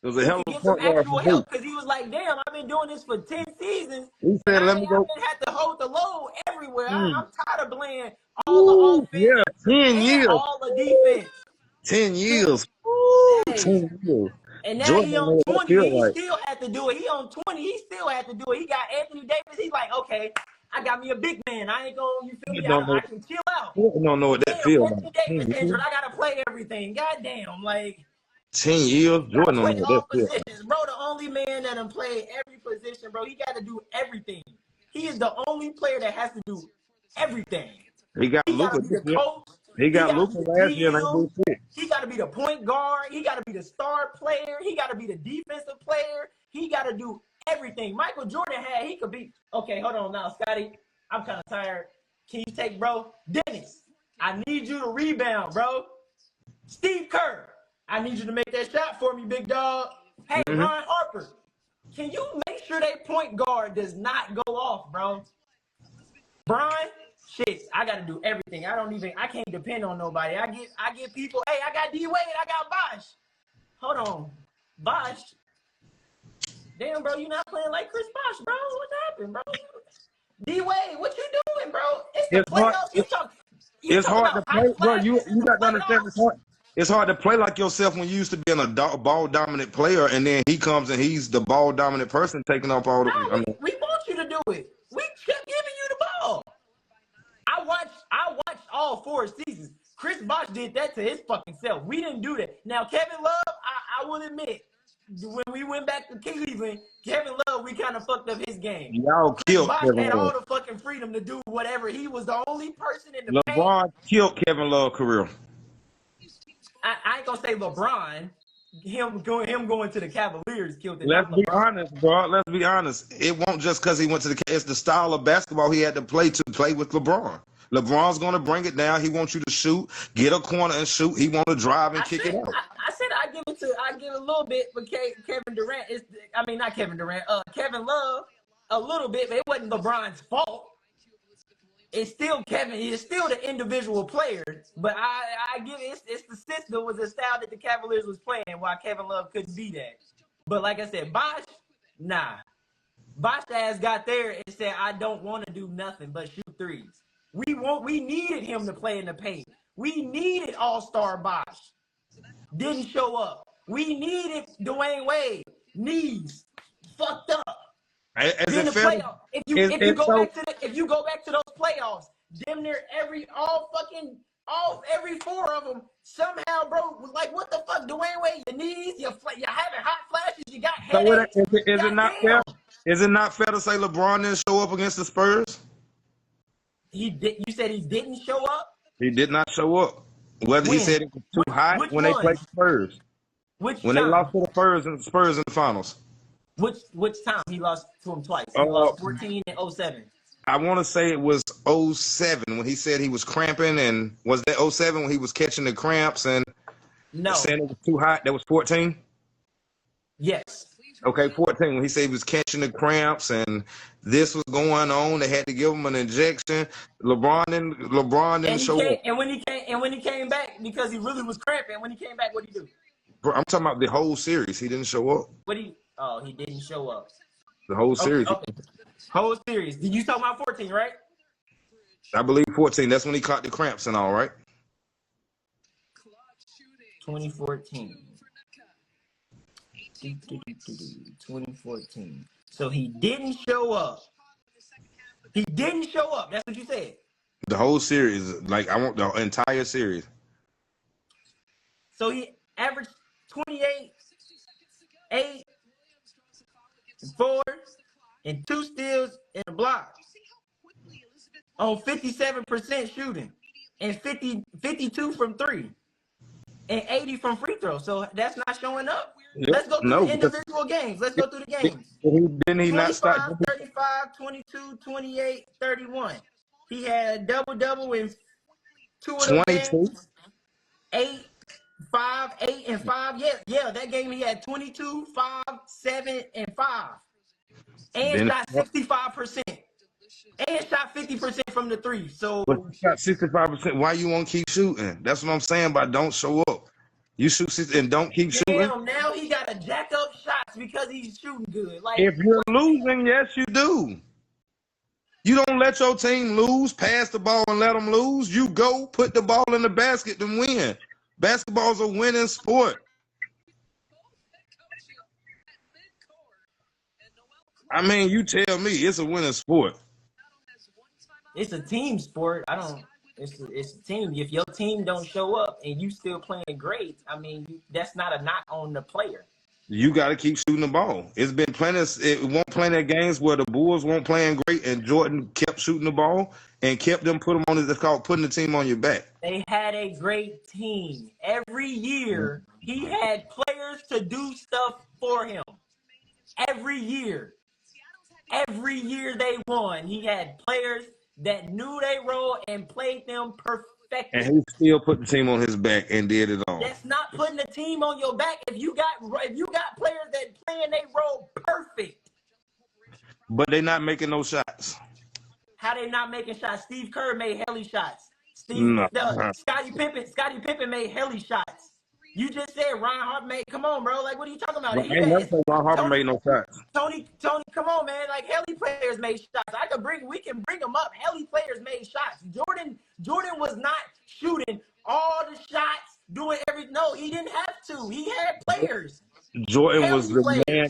It was a
He
hell
could
of a
get some
point guard
actual
from Duke.
help because he was like, damn, I've been doing this for 10 seasons
He
and
said,
I
"Let me go."
haven't had to hold the load everywhere. I'm tired of playing all the
Ooh,
offense
yeah, 10
and
years.
all the defense.
10
10,
years. Ooh,
hey,
10 years.
and now
Jordan
he
don't
on
know what that
20 and
feel
he
like.
still had to do it. He on 20, he still had to do it. He got Anthony Davis. He's like, okay, I got me a big man. I ain't going, you feel
He
me?
don't know.
I can chill out.
Jordan don't know what that
Damn,
feel like.
Anthony
10
Davis
years.
injured. I gotta play everything. Goddamn, like
10 years.
gotta
Jordan don't
play
know what that
all
feel like.
positions, bro. The only man that done played every position, bro. He got to do everything. He is the only player that has to do everything.
He got
He got to
Luka
be
this
the
year.
coach.
He
He
got
got to
Luka
be the
last year and ain't
GM.
do shit.
He got to be the point guard. He got to be the star player. He got to be the defensive player. He got to do everything. Michael Jordan he could be. Okay, hold on now, Scotty. I'm kind of tired. Can you take, bro? Dennis, I need you to rebound, bro. Steve Kerr, I need you to make that shot for me, big dog. Hey, Ron Harper, can you make sure that point guard does not go off, bro? Brian, shit, I gotta do everything. I can't depend on nobody. I get people, hey, I got D Wade, I got Bosh. Hold on. Bosh. Damn, bro, you not playing like Chris Bosh, bro. What happened, bro? D Wade, what you doing, bro? It's the
It's hard.
playoffs. You
It's
talk
hard to
about hot
play, bro.
flashes in
You
the
got to understand.
playoffs.
It's hard to play like yourself when you used to be a ball dominant player, and then he comes and he's the ball dominant person taking off all the.
No,
I mean,
we want you to do it. We kept giving you the ball. I watched all 4 seasons. Chris Bosh did that to his fucking self. We didn't do that. Now, Kevin Love, I will admit, when we went back to Cleveland, Kevin Love, we kind of fucked up his game.
y'all
Chris
killed
Bosh
Kevin
had all
Love.
the fucking freedom to do whatever. He was the only person in the paint.
LeBron killed Kevin Love's career.
I ain't gonna say LeBron. Him going to the Cavaliers killed it.
Let's
Not
be
LeBron.
honest, bro. Let's be honest. It won't just because he went to the. It's the style of basketball he had to play with LeBron. LeBron's gonna bring it down. He wants you to shoot, get a corner and shoot. He want to drive and kick it out.
I said I give it a little bit, but Kevin Durant is. I mean, not Kevin Durant. Kevin Love a little bit, but it wasn't LeBron's fault. It's still Kevin. He's still the individual player, but I give it. It's the system was the style that the Cavaliers was playing, while Kevin Love couldn't be that. But like I said, Bosh, nah. Bosh ass got there and said, I don't want to do nothing but shoot threes. We needed him to play in the paint. We needed All-Star Bosh. Didn't show up. We needed Dwayne Wade. Knees fucked up.
As
Then
it
the
felt,
playoff. If you go
so
back to those playoffs, damn near every 4 of them somehow, bro. Like what the fuck, Dwayne Wade? Your knees, you're having hot flashes. You got headaches.
is it not fair?
Goddamn.
Is it not fair to say LeBron didn't show up against the Spurs?
He did. You said he didn't show up.
He did not show up. Whether he
When?
said it was too hot
Which
when they played
one?
the Spurs.
Which
When they
time?
lost to the Spurs in the finals.
Which time he lost to him twice? He
Uh,
lost 14 and 07.
I want to say it was 07 when he said he was cramping, and was that 07 when he was catching the cramps and
No.
saying it was too hot? That was 14?
Yes.
Okay, 14 when he said he was catching the cramps and this was going on. They had to give him an injection. LeBron didn't show up.
And when he came back, because he really was cramping, when he came back, what did he do?
Bro, I'm talking about the whole series. He didn't show up.
He didn't show up.
The whole series.
Okay. Whole series. Did you talk about 14, right?
I believe 14. That's when he caught the cramps and all, right?
2014. 2014. So he didn't show up. He didn't show up. That's what you said.
The whole series. Like, I want the entire series.
So he averaged 28, 8, 4, and 2 steals and a block on 57% shooting and 52 from 3 and 80 from free throw. So that's not showing up.
Yep.
Let's go through the individual games. Let's go through the games.
Didn't he not start?
35, 22, 28, 31. He had double-double in 2 of those games. 8, 5, 8, and 5. Yeah. That game he had 22, 5, 7, and 5, and
Then,
shot 65%, and shot 50% from the three. So,
but you got 65%. Why you won't keep shooting? That's what I'm saying. But don't show up. You shoot 60 and don't keep shooting.
damn, now he got to jack up shots because he's shooting good. Like,
If you're
what?
losing, yes, you do. You don't let your team lose, pass the ball and let them lose. You go put the ball in the basket to win. Basketball's a winning sport. I mean, you tell me it's a winning sport.
It's a team sport. It's a team. If your team don't show up and you still playing great, I mean, that's not a knock on the player.
You got to keep shooting the ball. It's been plenty of games where the Bulls weren't playing great and Jordan kept shooting the ball and kept them putting the team on your back.
They had a great team. Every year, he had players to do stuff for him. Every year they won. He had players that knew their role and played them perfectly.
And he still put the team on his back and did it all.
That's not putting the team on your back. If you got players that playing their role perfect,
but they not making no shots.
How they not making shots? Steve Kerr made helly shots. Scottie Pippen made helly shots. You just said Ron Harper made. Come on, bro. Like, what are you talking about?
Well, I never said Ron Harper made no shots.
Tony, come on, man. Like, helly players made shots. We can bring them up. Helly players made shots. Jordan was not shooting all the shots, doing everything. No, he didn't have to. He had players.
Jordan was the man.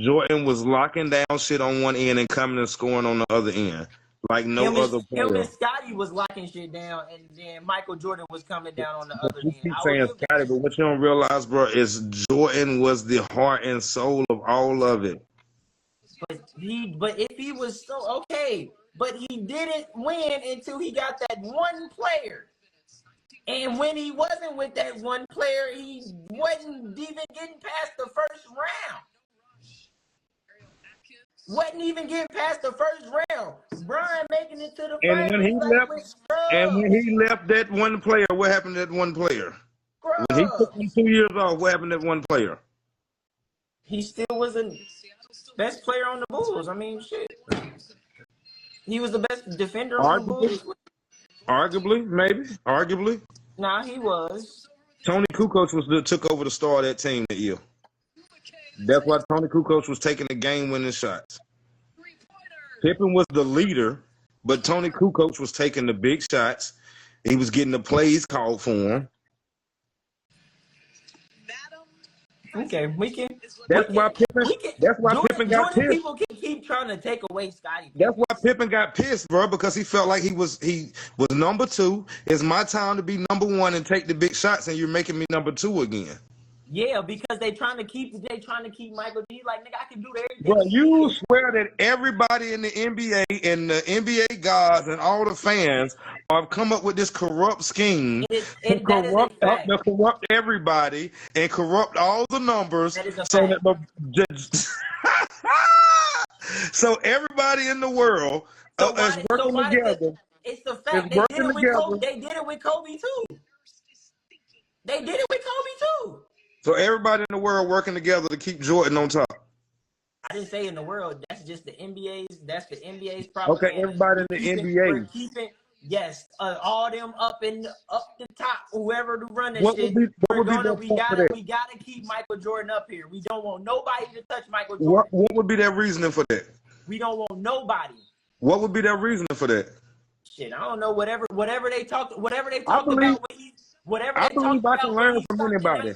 Jordan was locking down shit on one end and coming and scoring on the other end. Like no other player.
Him and Scottie was locking shit down, and then Michael Jordan was coming down on the other end.
You keep saying Scottie, but what you don't realize, bro, is Jordan was the heart and soul of all of it.
But if he was so okay, but he didn't win until he got that one player. And when he wasn't with that one player, he wasn't even getting past the first round. Wasn't even getting past the first round. Brian making it to the
finals. And when he left that one player, what happened to that one player?
Scrubs.
When he took him 2 years off, what happened to that one player?
He still was the best player on the Bulls. I mean, shit. He was the best defender on the Bulls.
Arguably, maybe. Arguably.
Nah, he was.
Tony Kukoc took over the star of that team that year. That's why Tony Kukoc was taking the game-winning shots. Pippen was the leader, but Tony Kukoc was taking the big shots. He was getting the plays called for him.
Okay, we can.
That's why Pippen got pissed.
People can keep trying to take away Scottie.
That's why Pippen got pissed, bro, because he felt like he was number two. It's my time to be number one and take the big shots, and you're making me number two again.
Yeah, because they trying to keep Michael D. Like, nigga, I can do everything.
Bro, you swear that everybody in the NBA and the NBA gods and all the fans have come up with this corrupt scheme to corrupt everybody and corrupt all the numbers so everybody in the world is working together.
It's the fact they did it with Kobe. They did it with Kobe too.
So everybody in the world working together to keep Jordan on top.
I didn't say in the world. That's just the NBA's. That's the NBA's problem.
Okay, everybody in the NBA.
Yes, all them up the top. Whoever to run this shit. We gotta keep Michael Jordan up here. We don't want nobody to touch Michael Jordan.
What would be their reasoning for that?
We don't want nobody.
What would be their reasoning for that?
Shit, I don't know. Whatever they talked about when he.
I believe I can learn from anybody. I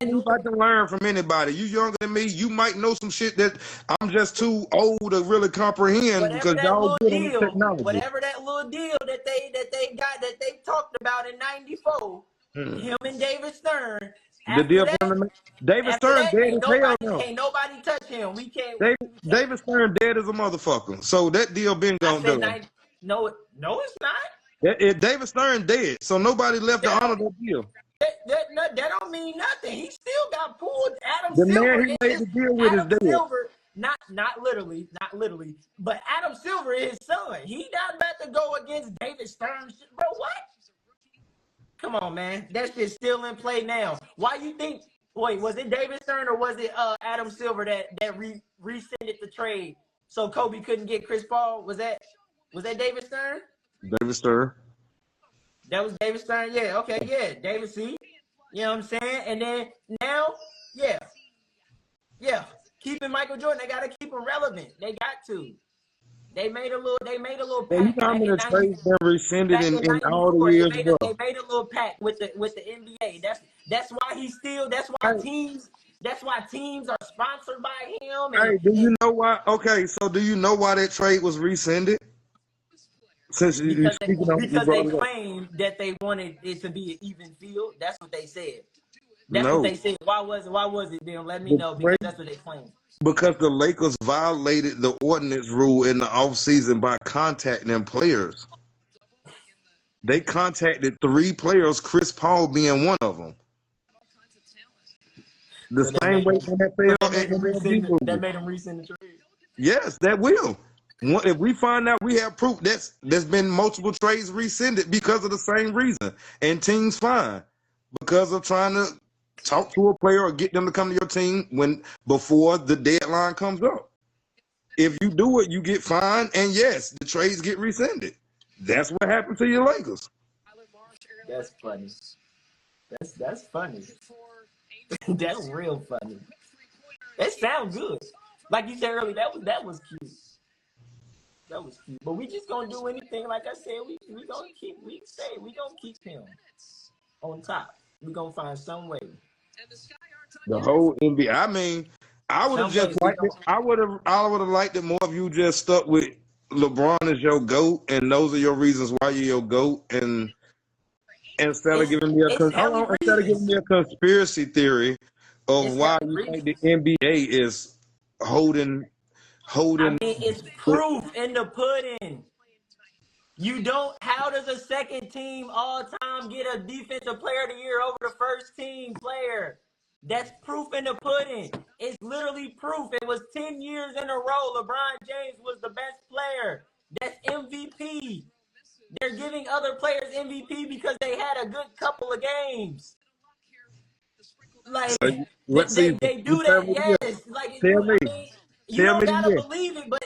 believe I can learn from anybody. You younger than me, you might know some shit that I'm just too old to really comprehend because y'all good on technology.
Whatever that little deal that they talked about in '94, him and David Stern.
The deal from David Stern dead as hell now.
Can't nobody touch him. We can't.
David Stern dead as a motherfucker. So that deal been gone done.
No, it's not.
David Stern dead, so nobody left to honor that deal.
That don't mean nothing. He still got pulled.
The man he made the deal with is dead.
Silver, not literally, but Adam Silver is his son. He not about to go against David Stern. Bro, what? Come on, man. That shit's still in play now. Why you think? Wait, was it David Stern or was it Adam Silver that rescinded the trade so Kobe couldn't get Chris Paul? Was that David Stern?
David Stern.
That was David Stern. Yeah. Okay. Yeah. David C. You know what I'm saying? And then now, yeah. Keeping Michael Jordan, they gotta keep him relevant. They got to. They made a little
Yeah, you
pact
know how
back
many
in
trades been rescinded
back
in
in
all the
'94.
years, bro?
They made a little pact with the NBA. That's why teams are sponsored by him.
Hey, do you know why? Okay, so do you know why that trade was rescinded? Since you speaking on, you
because they
brought it up.
claimed that they wanted it to be an even field. That's what they said.
No,
Why was it then? Let me
the
know, because
trade,
that's what they claimed.
because the Lakers violated the ordinance rule in the offseason by contacting players. They contacted 3 players, Chris Paul being one of them. The
So that
same
made
way
them,
NFL and MLB
that
rules.
made them rescind the trade.
Yes, that will. If we find out we have proof there's been multiple trades rescinded because of the same reason, and teams fine because of trying to talk to a player or get them to come to your team before the deadline comes up. If you do it, you get fined, and yes, the trades get rescinded. That's what happened to your Lakers.
That's funny. That's funny. That's real funny. That sounds good. Like you said earlier, that was cute. That was cute. But we just gonna do anything. Like I said, we gonna keep him on top. We gonna find some way.
The whole NBA. I mean, I would have
Some
just
way we
liked it.
gonna.
I would have liked it more if you just stuck with LeBron as your GOAT, and those are your reasons why you're your GOAT, and instead of giving me
It's hella reasons.
a conspiracy theory of
It's
why
hella
you think the
reasons.
NBA is holding
I mean, it's
with,
proof in the pudding. You don't. How does a second team all time get a defensive player of the year over the first team player? That's proof in the pudding. It's literally proof. It was 10 years in a row. LeBron James was the best player. That's MVP. They're giving other players MVP because they had a good couple of games. Like
what season?
they
You
do
tell
that,
me the year.
yes. Like
Tell me.
I mean, you
Tell
don't
me the
gotta
year.
believe it, but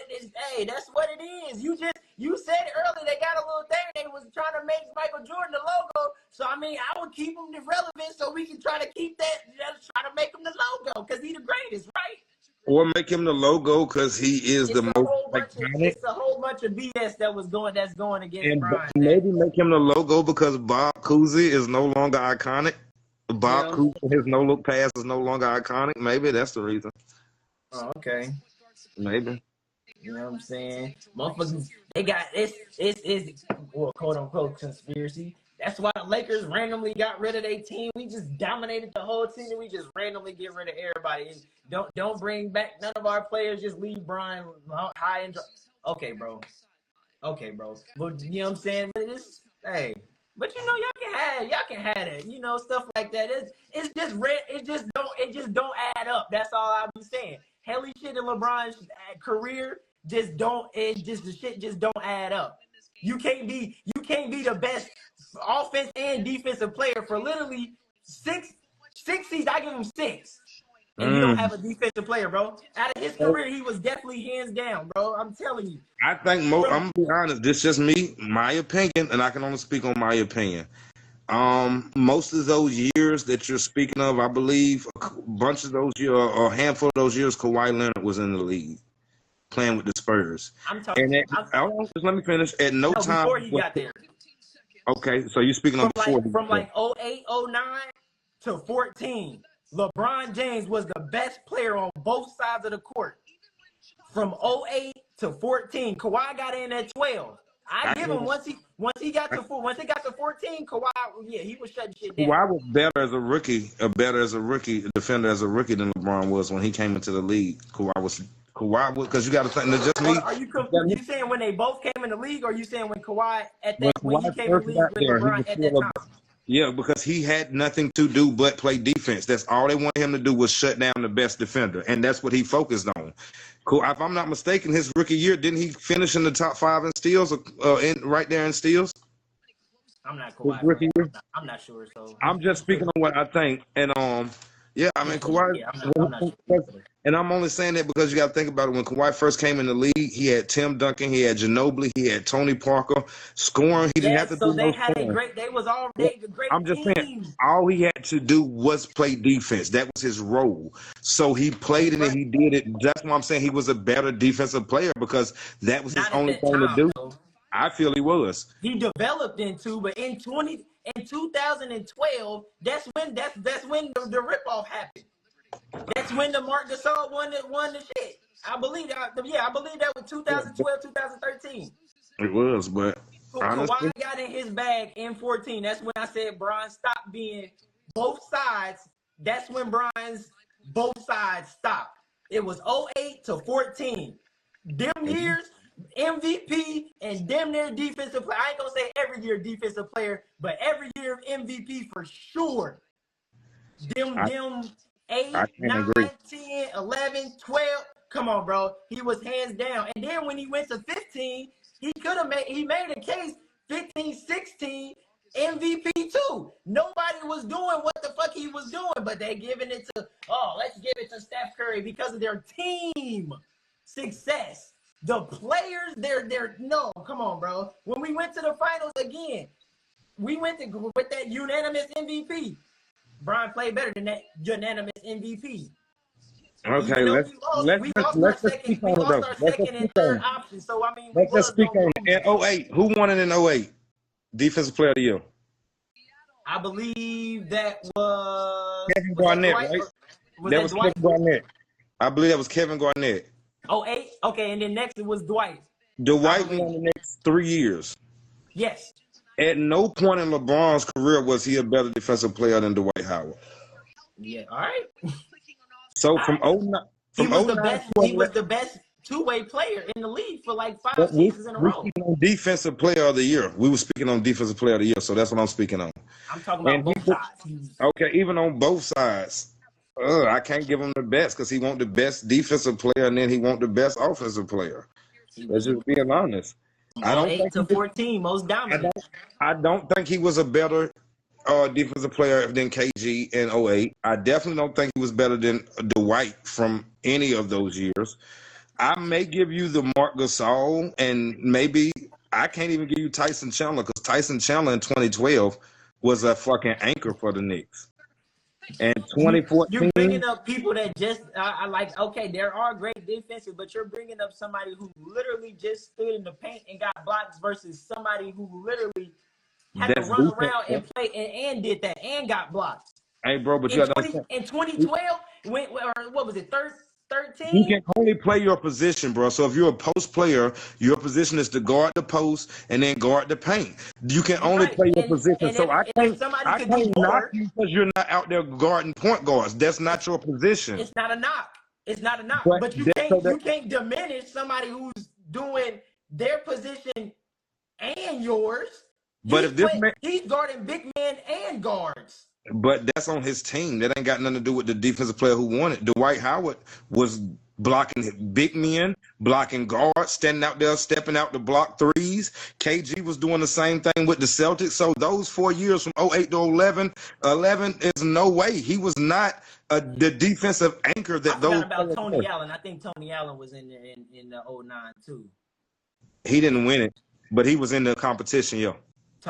hey, that's what it is. You said earlier they got a little thing. They was trying to make Michael Jordan the logo. So I mean, I would keep him relevant so we can try to keep that. Try to make him the logo because he's the greatest, right?
Or make him the logo because he is the most iconic.
It's a whole bunch of BS that's going against
And
Brian.
maybe make him the logo because Bob Cousy is no longer iconic. Bob
Yeah.
Cousy, his no look pass is no longer iconic. Maybe that's the reason.
Oh, okay.
Maybe.
You know what I'm saying? Motherfuckers, they got it's well, quote unquote conspiracy. That's why the Lakers randomly got rid of their team. We just dominated the whole team, and we just randomly get rid of everybody. And don't bring back none of our players. Just leave Brian high and dry. Okay, bro. But you know what I'm saying? But it's hey. But you know y'all can have it. You know, stuff like that. It's just red. It just don't add up. That's all I'm saying. Helly shit in LeBron's career the shit just don't add up. You can't be the best offense and defensive player for literally six seasons. I give him 6. And you don't have a defensive player, bro. Out of his career, he was definitely hands down, bro. I'm telling you.
I think I'm gonna be honest. This is just me, my opinion, and I can only speak on my opinion. Most of those years that you're speaking of, I believe a bunch of those years, or a handful of those years, Kawhi Leonard was in the league playing with the Spurs.
I'm talking.
Just let me finish. At no time
before he got there.
Okay, so you're speaking on before
from 08, 09 to 14. LeBron James was the best player on both sides of the court. From 08 to 14, Kawhi got in at 12. I give him once he got to 14, Kawhi, yeah, he was shutting shit down.
Kawhi was better as a rookie, defender as a rookie than LeBron was when he came into the league. Kawhi was because you got to think that just me.
Are you saying when they both came in the league, or are you saying when Kawhi when he came in the league with LeBron at that time?
Yeah, because he had nothing to do but play defense. That's all they wanted him to do was shut down the best defender, and that's what he focused on. Cool. If I'm not mistaken, his rookie year, didn't he finish in the top 5 in steals, right there in steals?
I'm not
his
Kawhi
rookie
fan.
year.
I'm not sure. So
I'm just speaking on what I think, and yeah, I mean Kawhi.
yeah, I'm not sure.
And I'm only saying that because you got to think about it. When Kawhi first came in the league, he had Tim Duncan, he had Ginobili, he had Tony Parker scoring. He didn't have to
So
do
they
no
had a
scoring.
great. They was all
Yeah.
a great
I'm just saying,
team.
all he had to do was play defense. That was his role. So he played it and he did it. That's why I'm saying he was a better defensive player because that was his
Not at
only
that
thing to
time
do.
though.
I feel he was.
He developed into, but in 2012, that's when the ripoff happened. That's when the Marc Gasol won the shit. I believe that. Yeah, I believe that was 2012, 2013.
It was, but
Kawhi
honestly,
got in his bag in 14. That's when I said Brian stopped being both sides. That's when Brian's both sides stopped. It was 08 to 14. Them years, MVP and damn near defensive player. I ain't gonna say every year defensive player, but every year MVP for sure. Them
I
8,
can't
9,
agree.
10, 11, 12. Come on, bro. He was hands down. And then when he went to 15, he made a case 15, 16 MVP too. Nobody was doing what the fuck he was doing, but they giving it to, let's give it to Steph Curry because of their team success. The players, they're no, come on, bro. When we went to the finals again, we went with that unanimous MVP. Brian played better than that unanimous MVP.
Okay,
Even though we lost our
let's just
second,
speak on it though. Let's just
and
speak on
third
it.
option. So I mean, we
Let's just
was
speak
gonna
on
lose.
it. In '08, who won it in '08? Defensive Player of the Year.
I believe that was
Kevin
that
Garnett,
Dwight?
right?
Was
That
that
was
Dwight?
Kevin Garnett. I believe that was Kevin Garnett.
08? Okay, and then next it was Dwight.
Dwight won the next 3 years.
Yes.
At no point in LeBron's career was he a better defensive player than Dwight Howard.
Yeah. All right.
So from 09,
He was the
09
best.
to
He was the best two-way player in the league for like 5
but
seasons in a
we
row.
speaking on defensive player of the year. We were speaking on defensive player of the year, so that's what I'm speaking on.
I'm talking about
And
both sides.
okay, even on both sides. I can't give him the best because he want the best defensive player and then he want the best offensive player. Let's just being honest. I don't
08
think
to 14, most dominant.
I don't think he was a better defensive player than KG in '08. I definitely don't think he was better than Dwight from any of those years. I may give you the Marc Gasol, and maybe I can't even give you Tyson Chandler because Tyson Chandler in 2012 was a fucking anchor for the Knicks. And 2014,
you're bringing up people that just I like. Okay, there are great defenses, but you're bringing up somebody who literally just stood in the paint and got blocks versus somebody who literally had to run around and play and did that and got blocks.
Hey, bro, but
in 2012, what was it, 13?
You can only play your position, bro. So if you're a post player, your position is to guard the post and then guard the paint. You can only play your position. So I can't knock you because you're not out there guarding point guards. That's not your position.
It's not a knock. It's not a knock. But you can't diminish somebody who's doing their position and yours.
But if this man,
he's guarding big men and guards.
But that's on his team. That ain't got nothing to do with the defensive player who won it. Dwight Howard was blocking big men, blocking guards, standing out there, stepping out to block threes. KG was doing the same thing with the Celtics. So those 4 years from '08 to 11 is no way. He was not the defensive anchor that
I
those.
forgot about Tony Allen. I think Tony Allen was in there in the 09 too.
He didn't win it, but he was in the competition, yo.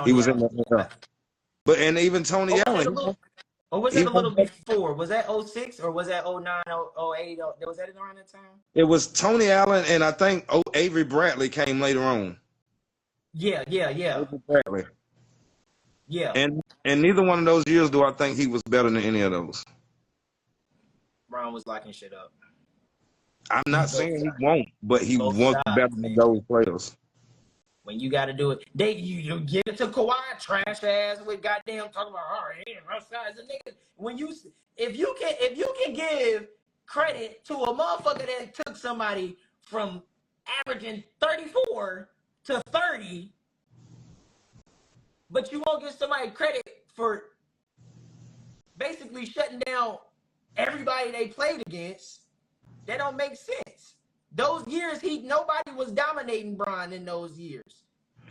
He was in the. But and even Tony Allen.
Or was it a little before? Was that 06 or was that 09, 08? Was that around that time?
It was Tony Allen and I think Avery Bradley came later on.
Yeah.
Avery Bradley.
Yeah.
And neither one of those years do I think he was better than any of those.
Brown was locking shit up.
I'm not saying he won't, but he was better than those players.
When you got to do it, you give it to Kawhi, trash ass with goddamn talking about rush size and nigga. If you can give credit to a motherfucker that took somebody from averaging 34 to 30, but you won't give somebody credit for basically shutting down everybody they played against, that don't make sense. Those years, nobody was dominating Bron in those years.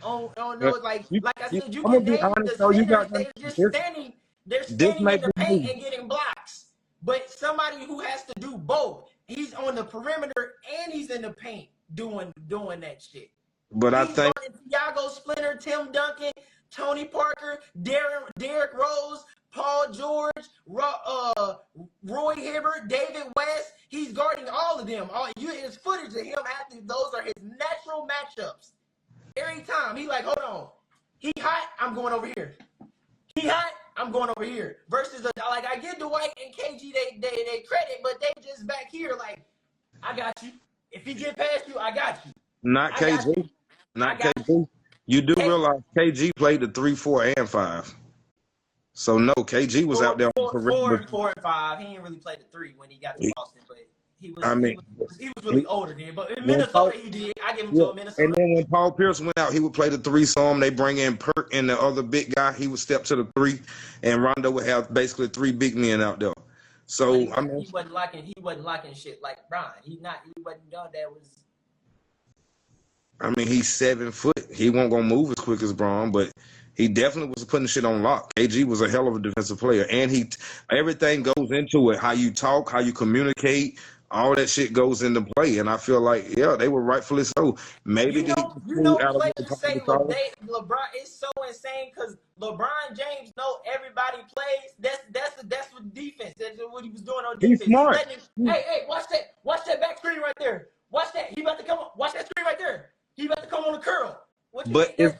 Oh no, like I said, you
I'm
can
gonna be
name
honest
the
though. You
centers.
got
They're just
this.
standing. They're
This
standing
may
in the
be
paint
me.
and getting blocks. But somebody who has to do both. He's on the perimeter and he's in the paint doing that shit.
But I
He's
think
guarding Thiago Splinter, Tim Duncan, Tony Parker, Derrick Rose, Paul George, Roy Hibbert, David West. He's guarding all of them. His footage of him acting, those are his natural matchups. Every time he like, hold on, he hot, I'm going over here. He hot, I'm going over here. Versus like I give Dwight and KG they credit, but they just back here like, I got you. If he get past you, I got you.
not
I got you.
KG. Not
I got
KG. You do
you.
realize KG played the 3, 4, and 5. So no, KG was out there on the perimeter.
4 and 5. He didn't really play the 3 when he got to Boston, but he was
I mean,
really older then. But in
when
Minnesota, he did. I give him
yeah,
to him,
and
Minnesota.
then when Paul Pierce went out, he would play the 3 some. They bring in Perk and the other big guy. He would step to the 3, and Rondo would have basically 3 big men out there. So
But he wasn't locking shit like Brian. He wasn't done that was.
I mean, he's 7 foot. He won't gonna move as quick as Braun, but he definitely was putting shit on lock. KG was a hell of a defensive player, and everything goes into it. How you talk, how you communicate, all that shit goes into play. And I feel like, yeah, they were rightfully so. Maybe did he get screwed out of
Players
the
say
Paul?
LeBron. It's so insane because LeBron James know everybody plays. That's what defense. That's what he was doing on
He's
defense. He's
smart.
letting hey, watch that back screen right there. Watch that. He about to come. Watch that screen right there. He about to come on the curl. What you
But
think?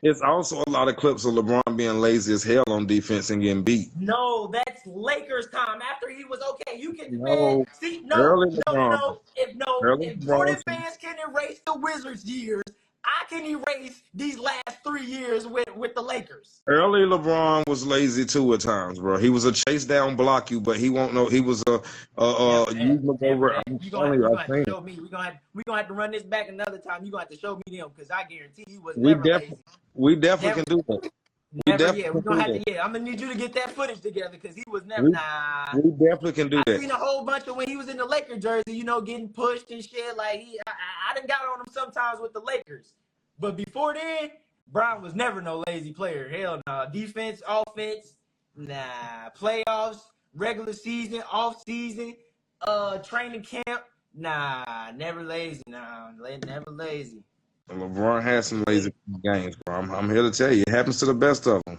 it's also a lot of clips of LeBron being lazy as hell on defense and getting beat.
No, that's Lakers time. After he was okay, you can
No, early LeBron. Early
if Jordan
LeBron.
fans can erase the Wizards years, I can erase these last 3 years with the Lakers.
Early LeBron was lazy too at times, bro. He was a chase down block you, but he won't know he was
Never
over.
that.
I'm
You
telling you,
gonna
I've
have
seen
to
it.
show me. We gonna have to run this back another time. You gonna have to show me them because I guarantee he was
We
never
definitely
lazy.
we definitely
Never,
can do that. We
never.
definitely
Yeah,
can
we're gonna
do
have
that.
to. Yeah, I'm gonna need you to get that footage together because he was never.
We
Nah.
we definitely can do
I
that.
seen a whole bunch of when he was in the Lakers jersey, getting pushed and shit. Like I done got on him sometimes with the Lakers, but before then, Brown was never no lazy player. Hell no, defense, offense, nah. Playoffs, regular season, off season, training camp, nah. Never lazy, nah. Never lazy.
LeBron has some lazy games, bro. I'm here to tell you, it happens to the best of them.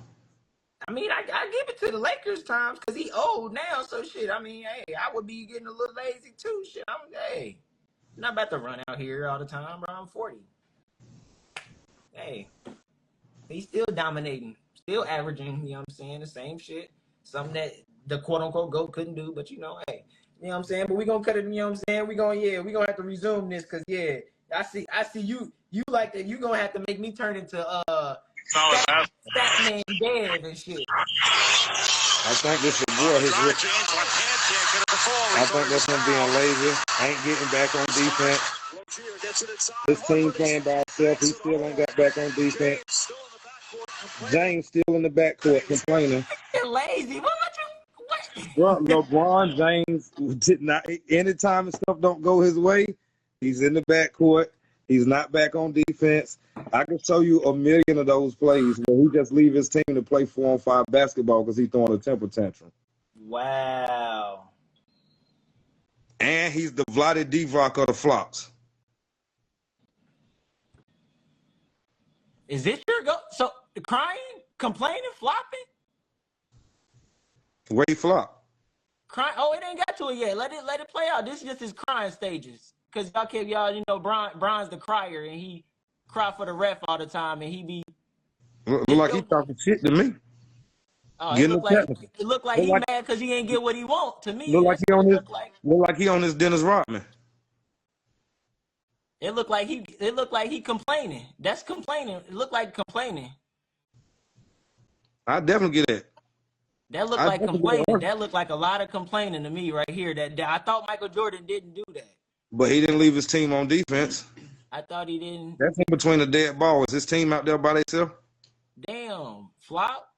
I mean, I give it to the Lakers times because he old now, so shit. I mean, hey, I would be getting a little lazy too. Shit, I'm not about to run out here all the time, bro. I'm 40. Hey, he's still dominating, still averaging, you know what I'm saying, the same shit. Something that the quote unquote GOAT couldn't do, but hey, you know what I'm saying? But we gonna cut it, you know what I'm saying? We gonna have to resume this because I see you like that. You gonna have to make me turn into Statman Dev and shit.
I think this your boy. I think that's him being lazy. Ain't getting back on defense. This team playing by itself. He still ain't got back on defense. James still in the backcourt complaining.
You're lazy. What?
Bro, LeBron James did not. Anytime stuff don't go his way, he's in the backcourt. He's not back on defense. I can show you a million of those plays where he just leave his team to play 4-on-5 basketball because he's throwing a temper tantrum.
Wow.
And he's the Vlade Divac of the flops.
Is this your go? So crying, complaining, flopping?
Where he flop?
Crying. Oh, it ain't got to it yet. Let it play out. This is just his crying stages. Cause Bron's the crier and he cry for the ref all the time and he be.
Look like he talking shit to me.
Oh, it look like he mad because he ain't get what he want. To me,
look like he on his Dennis Rodman.
It look like he complaining. That's complaining. It look like complaining.
I definitely get it.
That look like complaining. That look like a lot of complaining to me right here. That I thought Michael Jordan didn't do that.
But he didn't leave his team on defense.
I thought he didn't.
That's in between the dead ball. Is his team out there by themselves?
Damn, flop.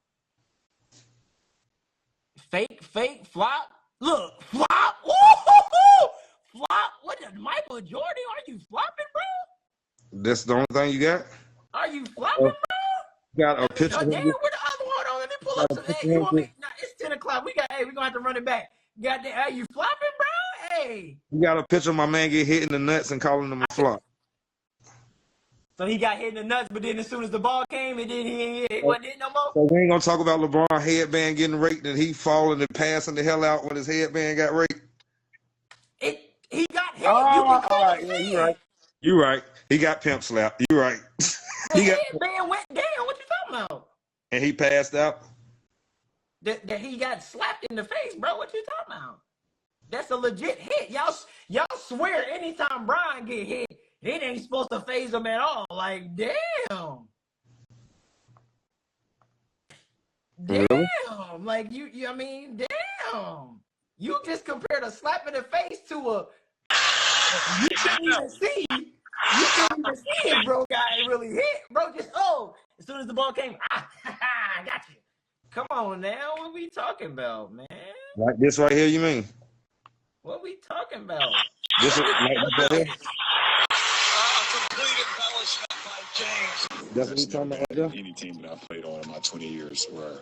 Fake, flop. Look, flop. Ooh, flop. What is Michael Jordan? Are you flopping, bro?
That's the only thing you got?
Are you flopping, bro?
Got a picture
Damn,
of
where
him.
the other one on? Let me pull
Got
up
a
some.
picture
Hey,
of
you
him.
want me? Nah, it's 10 o'clock. We're gonna have to run it back. Goddamn, are you flopping, bro? Hey.
You got a picture of my man get hit in the nuts and calling him a flop.
So he got hit in the nuts, but then as soon as the ball came, it didn't. He wasn't hit no more.
So we ain't gonna talk about LeBron headband getting raped and he falling and passing the hell out when his headband got raped.
He got hit. You can
Oh,
clearly
yeah,
see
you right.
it.
You right. He got pimp slapped. You right.
The headband went down. What you talking about?
And he passed out.
That he got slapped in the face, bro. What you talking about? That's a legit hit. Y'all swear anytime Brian get hit, it ain't supposed to phase him at all. Like, damn. Damn.
Really?
Like, I mean, damn. You just compared a slap in the face to a you couldn't even see. You couldn't even see if bro got really hit. Bro just, as soon as the ball came, I got you. Come on now. What we talking about, man?
Like this right here, you mean?
What we talking about?
This is like this right here?
Complete embellishment by James.
That's what we talking about right there?
Any team that I've played on in my 20 years where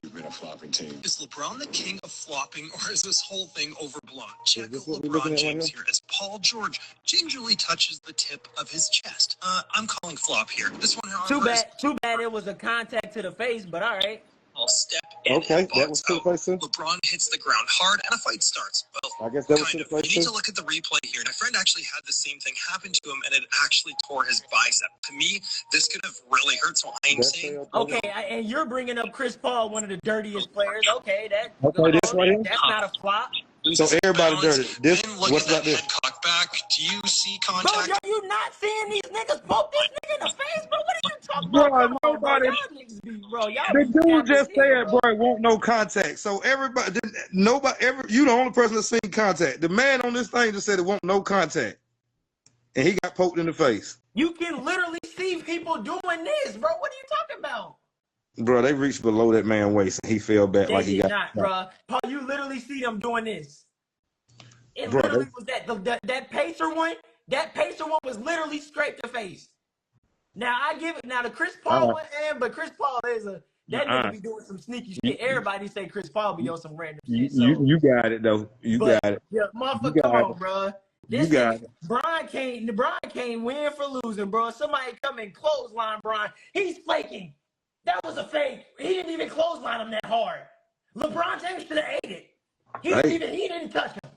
we've been a flopping team. Is LeBron the king of flopping, or is this whole thing overblown? Check LeBron James here as Paul George gingerly touches the tip of his chest. I'm calling flop here. This one, however,
Too bad it was a contact to the face, but all right.
I'll step in and box out. LeBron hits the ground hard and a fight starts. Well,
I guess that was
kind of. You need to look at the replay here. My friend actually had the same thing happen to him, and it actually tore his bicep. To me, this could have really hurt, so I'm saying...
Okay, and you're bringing up Chris Paul, one of the dirtiest players. Okay, that's not a flop.
So everybody dirty. This, what's about this?
Cock back. Do you see contact?
Bro, you not seeing these niggas poke this nigga in the face, bro? What are you talking about?
Bro, nobody.
Y'all niggas be, bro. Y'all
The dude just said,
bro,
it won't no contact. So everybody, you the only person that's seen contact. The man on this thing just said it won't no contact, and he got poked in the face.
You can literally see people doing this, bro. What are you talking about?
Bro, they reached below that man's waist and he fell back like he got.
Not, bro. Paul, you literally see them doing this. It literally was that Pacer one. That Pacer one was literally scraped the face. Now I give it. Now the Chris Paul one, but Chris Paul is that nigga be doing some sneaky shit. Everybody say Chris Paul be on some random shit. So
you got it though. You got it.
Yeah, motherfucker, come on, bro. This nigga, Brian can't win for losing, bro. Somebody come and clothesline Brian. He's flaking. That was a fake. He didn't even clothesline him that hard. LeBron James should have ate it. He didn't touch him.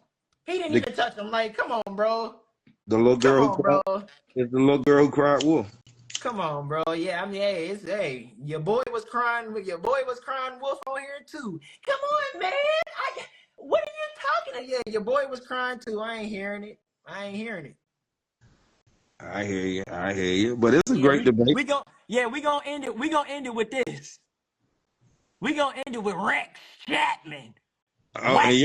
He didn't even touch him. Like, come on, bro.
The little girl who cried. It's the little girl who cried wolf.
Come on, bro. Yeah, I mean, hey, your boy was crying wolf on here too. Come on, man. What are you talking about? Yeah, your boy was crying too. I ain't hearing it. I
hear you. But it's a great debate.
We gonna end it. We gonna end it with this. We gonna end it with Rex Chapman.
Oh, and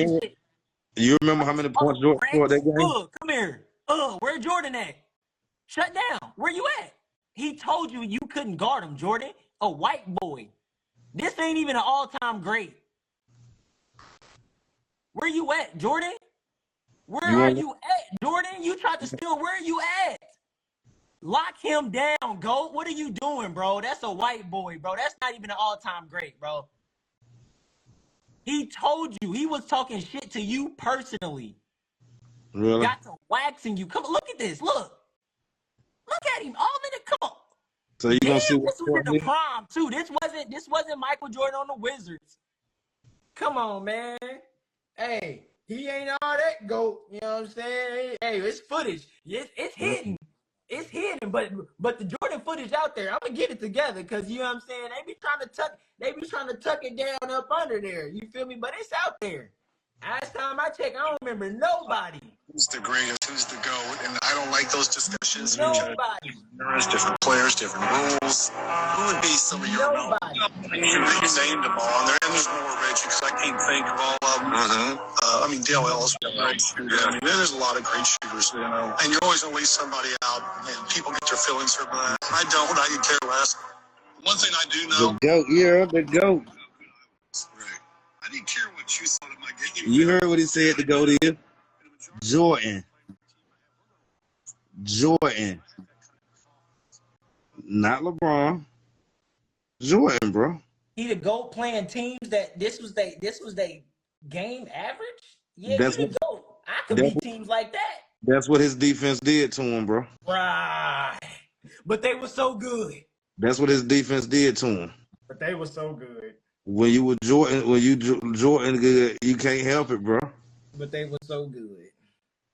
you remember how many points Jordan scored that game?
Come here. Where Jordan at? Shut down. Where you at? He told you couldn't guard him, Jordan. A white boy. This ain't even an all-time great. Where you at, Jordan? Where are you at, Jordan? You tried to steal. Where are you at? Lock him down, GOAT. What are you doing, bro? That's a white boy, bro. That's not even an all-time great, bro. He told you. He was talking shit to you personally.
Really?
Got to waxing you. Come on, look at this. Look at him. All in the cup.
So you gonna see
this was in the prom too. This wasn't Michael Jordan on the Wizards. Come on, man. Hey, he ain't all that GOAT. You know what I'm saying? Hey, it's footage. It's hidden. It's hidden, but the Jordan footage out there, I'm gonna get it together because you know what I'm saying. They be trying to tuck it down up under there. You feel me? But it's out there. Last time I checked, I don't remember nobody.
Who's the greatest? Who's the GOAT? And I don't like those discussions.
Nobody.
There's different players, different rules. Who would be some of your
nobody?
You named them all, and there's more, Reggie, because I can't think of all of them. I mean, Dale Ellis was a great shooter. I mean, there's a lot of great shooters, you know. And you always want to leave somebody out, and people get their feelings hurt by that. I don't. I could care less. One thing I do know.
The GOAT.
Right. I didn't care what you thought of my game.
You heard what he said, the GOAT is? Jordan. Not LeBron. Jordan, bro.
He the GOAT playing teams that this was they game average? Yeah,
That's
you
what
the GOAT. I could
that's
beat
what,
teams like that.
that's what his defense did to him, bro.
Right. But they were so good.
That's what his defense did to him.
But they were so good.
When you were Jordan, Jordan good, you can't help it, bro.
But they were so good.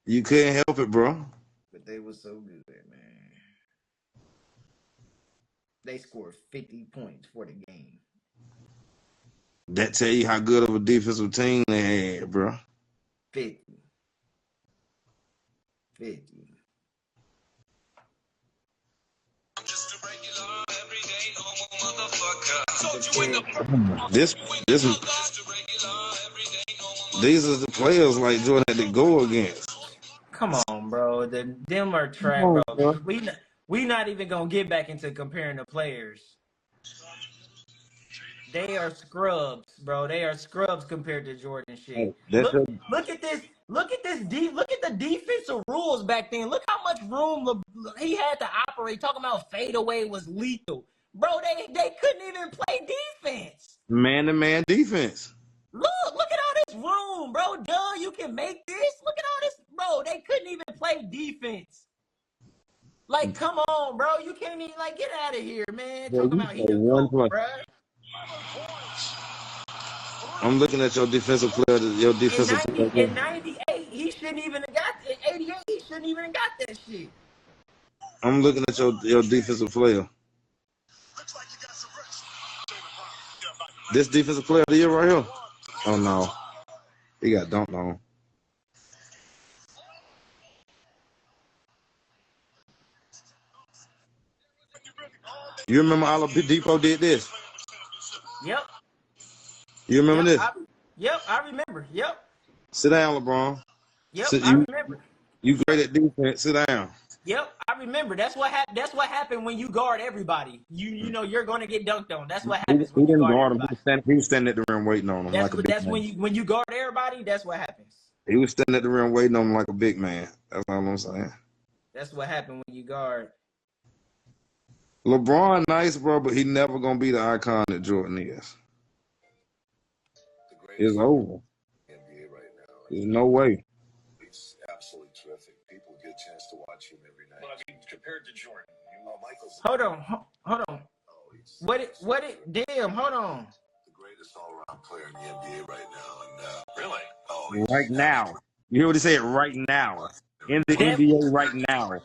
You couldn't help it, bro.
But they were so good, man. They scored 50 points for the game.
That tell you how good of a defensive team they had, bro.
50.
These are the players like Jordan had to go against.
Come on, bro. Them are trash, bro. We not even gonna get back into comparing the players. They are scrubs, bro. They are scrubs compared to Jordan shit. Look at this. Look at the defensive rules back then. Look how much room he had to operate. Talking about fadeaway was lethal, bro. They couldn't even play defense.
Man-to-man defense.
Look at all this room, bro. Duh, you can make this. Look at all this, bro. They couldn't even play defense. Like, come on, bro. You can't even get out of here, man. Talking about he the GOAT, bro.
I'm looking at your defensive player.
In 98, he shouldn't even have got it. 88, he shouldn't even have got that shit.
I'm looking at your defensive player. This defensive player of the year right here. Oh no, he got dunked on. You remember Oladipo did this?
Yep.
You remember this?
I remember. Yep.
Sit down, LeBron.
Yep, I remember.
You great at defense. Sit down.
Yep, I remember. That's what happened when you guard everybody. You know you're going to get dunked on. That's what happens when you guard everybody.
He was standing at the rim waiting on him
that's when you guard everybody. That's what happens.
He was standing at the rim waiting on him like a big man. That's all I'm saying. That's
what happened when you guard.
LeBron nice, bro, but he never gonna be the icon that Jordan is. It's over. There's no way.
He's absolutely terrific. People get a chance to watch him every night. But I mean, compared to Jordan, Michael's.
Hold on. Damn, hold on.
The greatest all-around player in the NBA right now, and really,
right now. You hear what he said? Right now, in the NBA, right now.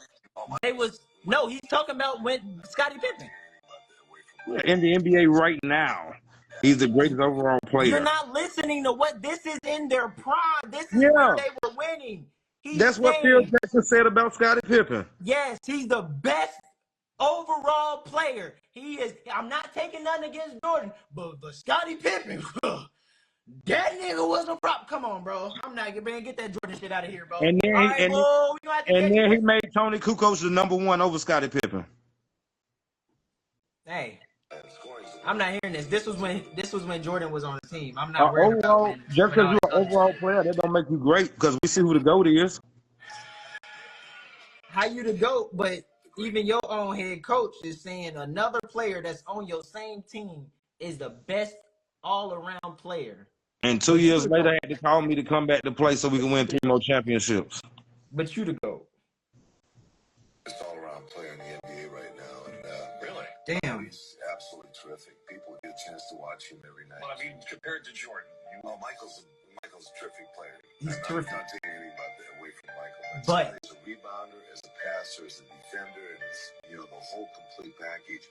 He's talking about when Scottie Pippen.
Yeah, in the NBA right now. He's the greatest overall player.
You're not listening to what this is in their prime. This is when they were winning.
That's what Phil Jackson said about Scottie Pippen.
Yes, he's the best overall player. He is. I'm not taking nothing against Jordan, but Scottie Pippen, that nigga was a prop. Come on, bro. I'm not gonna get that Jordan shit out of here, bro.
And then he made Tony Kukoc the #1 over Scottie Pippen.
Hey. I'm not hearing this. This was when Jordan was on the team. I'm not worried about
just because you're an overall player, that don't make you great. Because we see who the GOAT is.
How you the GOAT? But even your own head coach is saying another player that's on your same team is the best all-around player.
And 2 years later, they had to call me to come back to play so we can win 3 more championships.
But you the GOAT.
Best all-around player in the NBA right now, and really,
damn.
He's absolutely terrific. People get a chance to watch him every night. Well, I mean, compared to Jordan, Michael's a terrific player.
He's terrific.
I'm not taking anything away from Michael,
but
as a rebounder, as a passer, as a defender, and as the whole complete package,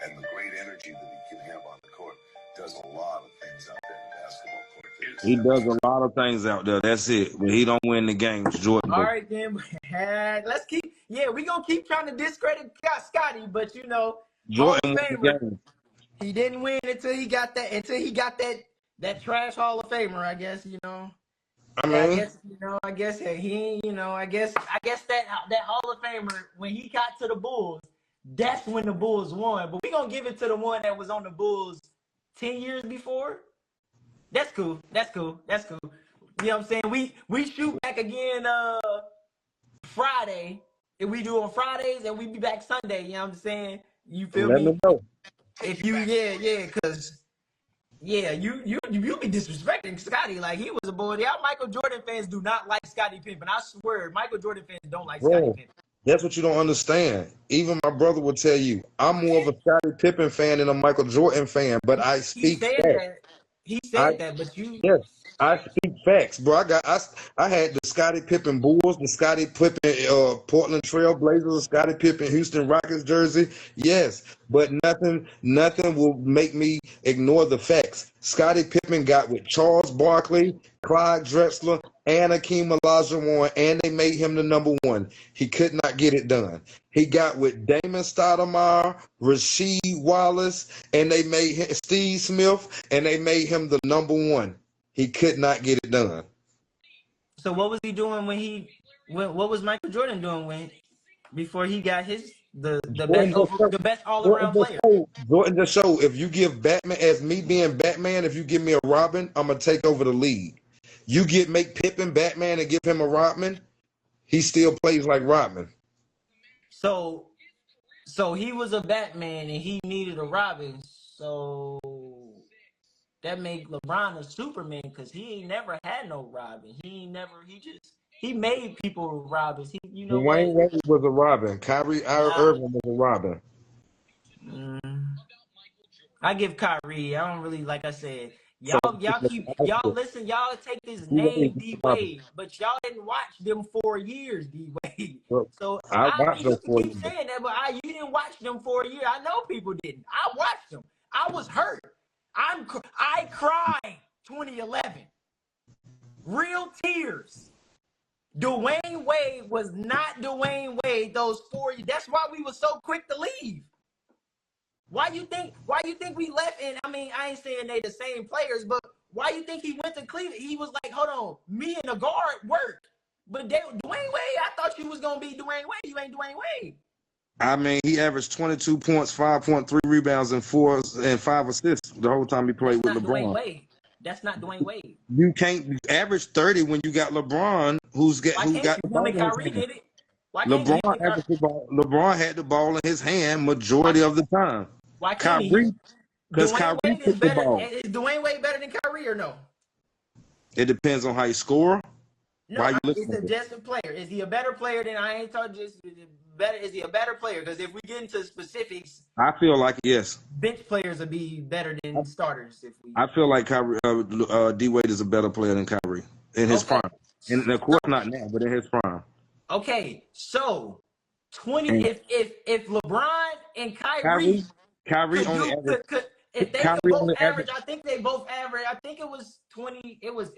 and the great energy that he can have on the court. Does a lot of things out there in the basketball court.
He does a lot of things out there. That's it. But he don't win the games, Jordan.
All right, then. Let's keep. Yeah, we gonna keep trying to discredit Scottie, but
Jordan won the game.
He didn't win until he got that trash Hall of Famer. I guess
I mean,
I guess that Hall of Famer when he got to the Bulls, that's when the Bulls won. But we gonna give it to the one that was on the Bulls 10 years before. That's cool. You know what I'm saying? We shoot back again Friday. If we do on Fridays and we be back Sunday, you know what I'm saying? You feel
Let
me?
me know.
If you, because you be disrespecting Scottie like he was a boy. Y'all Michael Jordan fans do not like Scottie Pippen. I swear, Michael Jordan fans don't like Scottie
Bro,
Pippen.
that's what you don't understand. Even my brother would tell you, I'm more of a Scottie Pippen fan than a Michael Jordan fan, but I
He
speak
said
facts.
that. He
I
said that, but you.
Yes, I speak facts, bro. I had the Scottie Pippen Bulls, the Scottie Pippen Portland Trail Blazers, the Scottie Pippen Houston Rockets jersey. Yes, but nothing will make me ignore the facts. Scottie Pippen got with Charles Barkley, Clyde Drexler, and Akeem Olajuwon, and they made him the number one. He could not get it done. He got with Damon Stoudemire, Rasheed Wallace, and they made him, Steve Smith, and they made him the number one. He could not get it done.
So what was he doing what was Michael Jordan doing before he got the best all around player?
Jordan just showed if you give Batman, as me being Batman, if you give me a Robin, I'm gonna take over the league. You make Pippen Batman and give him a Robin, he still plays like Robin.
So he was a Batman and he needed a Robin. So that made LeBron a Superman because he ain't never had no Robin. He made people Robins. You know
Dwayne
what?
Wade was a Robin. Kyrie Irving was a Robin.
I give Kyrie. I don't really, like I said,
So
y'all listen, y'all take this name D Wade, but y'all didn't watch them 4 years, D Wade. So
I watched
you
those
can
4
keep
years.
saying that, but you didn't watch them 4 years. I know people didn't. I watched them. I was hurt. I cried 2011. Real tears. Dwayne Wade was not Dwayne Wade those 4 years. That's why we were so quick to leave. Why you think we left? And I mean, I ain't saying they the same players, but why you think he went to Cleveland? He was like, hold on, me and the guard worked. But Dwayne Wade, I thought you was gonna be Dwayne Wade. You ain't Dwayne Wade.
I mean, he averaged 22 points, 5.3 rebounds, and 5 assists the whole time he played with
Dwayne
LeBron.
Wade. That's not Dwayne Wade.
You can't average 30 when you got LeBron, who got the ball
Him and
in his
Kyrie
hand.
did it. Why can't
LeBron
him and Kyrie?
averaged the ball. LeBron had the ball in his hand majority of the time.
Why can't he?
Kyrie, because
Dwayne
Kyrie
Wade is
took the
better.
ball.
Is Dwayne Wade better than Kyrie or no?
It depends on how you score.
No,
You
it's a just a player. Is he a better player than I ain't told you? Better? Is he a better player? Because if we get into specifics,
I feel like yes.
bench players would be better than starters.
I feel like Kyrie, D Wade is a better player than Kyrie in his prime, and of course not now, but in his prime.
Okay, so 20. If LeBron and Kyrie
only averaged.
if they could
Kyrie
both
only
average, I think they both average. I think it was 20. It was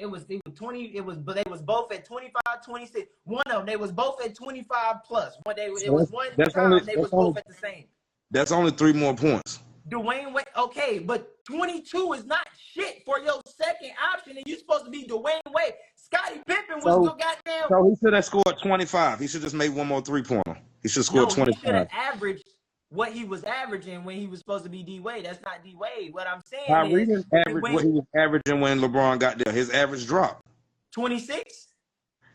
20. But they was both at 25, 26. One of them, they was both at 25 plus. It was one time they was both at the same.
That's only 3 more points.
Dwayne Wade, okay, but 22 is not shit for your second option, and you're supposed to be Dwayne Wade. Scottie Pippen was the goddamn.
So he should have scored 25. He should just made one more 3-pointer. He should have scored 25.
He should have averaged what he was averaging when he was supposed to be D Wade. That's not D Wade. What I'm saying
Kyrie
is,
didn't average what he was averaging when LeBron got there. His average dropped.
26.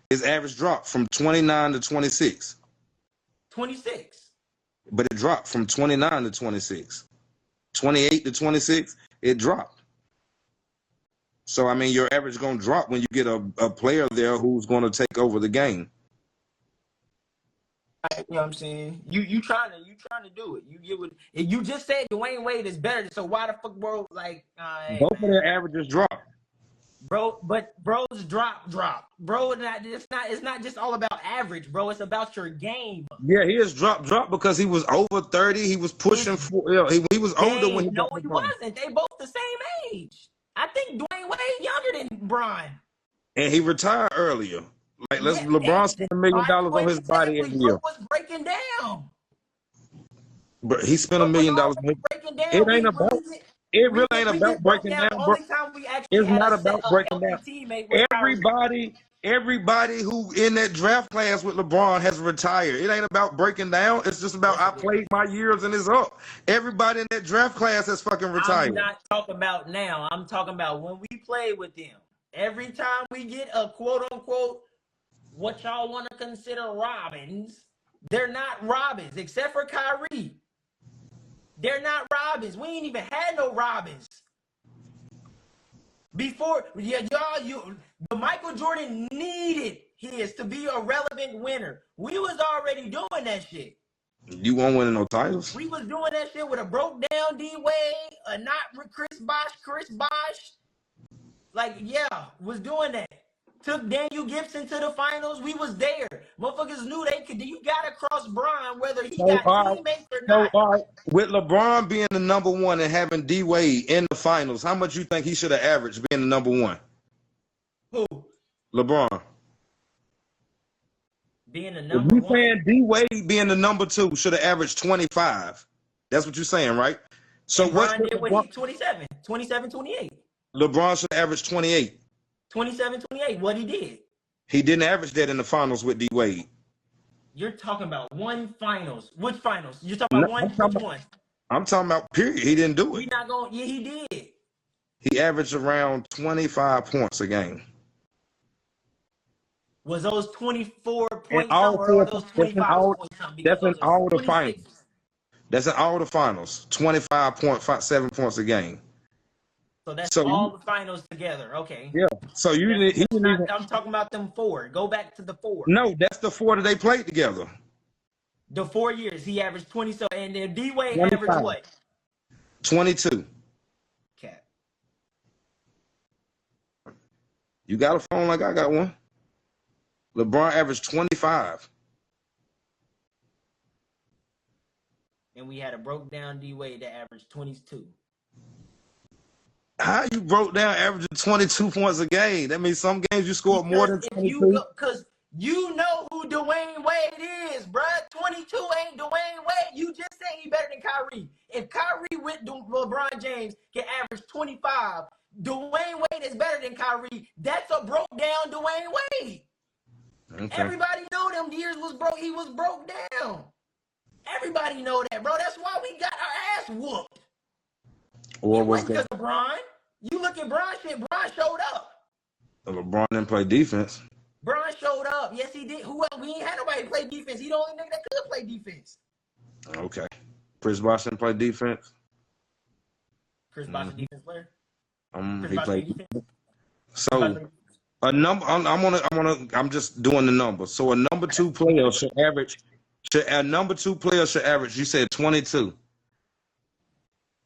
His average dropped from 29 to 26.
26.
But it dropped from 29 to 26. 28 to 26, it dropped. So, I mean, your average is going to drop when you get a player there who's going to take over the game.
You know what I'm saying? You trying to do it. You just said Dwayne Wade is better. So why the fuck, bro? Like,
both of their averages dropped.
Bro, but bro's drop. Bro, it's not just all about average, bro. It's about your game.
Yeah, he is drop because he was over 30. He was pushing for he was older when he
No, he wasn't. They both the same age. I think Dwayne Wade younger than Bron.
And he retired earlier. Like LeBron spent $1 million on his body every year.
Was breaking down.
But he spent $1 million on his
breaking down.
It ain't about it really ain't about breaking down, bro. It's not about breaking down. Everybody who in that draft class with LeBron has retired. It ain't about breaking down. It's just about I played my years and it's up. Everybody in that draft class has fucking retired.
I'm not talking about now. I'm talking about when we play with them. Every time we get a quote unquote what y'all want to consider Robins, they're not Robins except for Kyrie. They're not Robins. We ain't even had no Robins. Before, the Michael Jordan needed his to be a relevant winner. We was already doing that shit.
You won't win no titles.
We was doing that shit with a broke down D-Wade, a not Chris Bosh. Like, yeah, was doing that. Took Daniel Gibson to the finals. We was there. Motherfuckers knew they could. You got to cross Bron whether he got teammates or not.
With LeBron being the number one and having D-Wade in the finals, how much you think he should have averaged being the number one?
Who?
LeBron.
Being the number one?
You saying D-Wade being the number two should have averaged 25. That's what you're saying, right? So
what did what he 27, 28.
LeBron should have averaged 28.
27, 28. What he did?
He didn't average that in the finals with D-Wade.
You're talking about one finals. Which finals? You're talking about which one?
I'm talking about period. He didn't do it.
He's not going. Yeah, he did.
He averaged around 25 points a game.
Was those 24 points or those 25 points?
That's in all the finals. That's in all the finals. 25.7 points a game.
So that's all the finals together. Okay.
Yeah. So
I'm talking about them 4. Go back to the 4.
No, that's the 4 that they played together.
The 4 years he averaged 20. So and then D-Wade averaged what?
22.
Cat.
You got a phone like I got one? LeBron averaged 25.
And we had a broke down D-Wade that averaged 22.
How you broke down averaging 22 points a game? That means some games you scored more than 22.
Because you know who Dwayne Wade is, bruh. 22 ain't Dwayne Wade. You just said he better than Kyrie. If Kyrie with LeBron James can average 25, Dwayne Wade is better than Kyrie. That's a broke down Dwayne Wade. Okay. Everybody know them years was broke. He was broke down. Everybody know that, bro. That's why we got our ass whooped. Or was because of Bron. You look at Bron shit, Bron showed up.
LeBron didn't play defense.
Bron showed up. Yes, he did. Who else? We ain't had nobody play defense. He the only nigga that could play defense.
Okay. Chris Bosh didn't play defense.
Chris Bosh a defense player?
He played defense. So a number I'm just doing the numbers. So a number 2 player should average you said 22.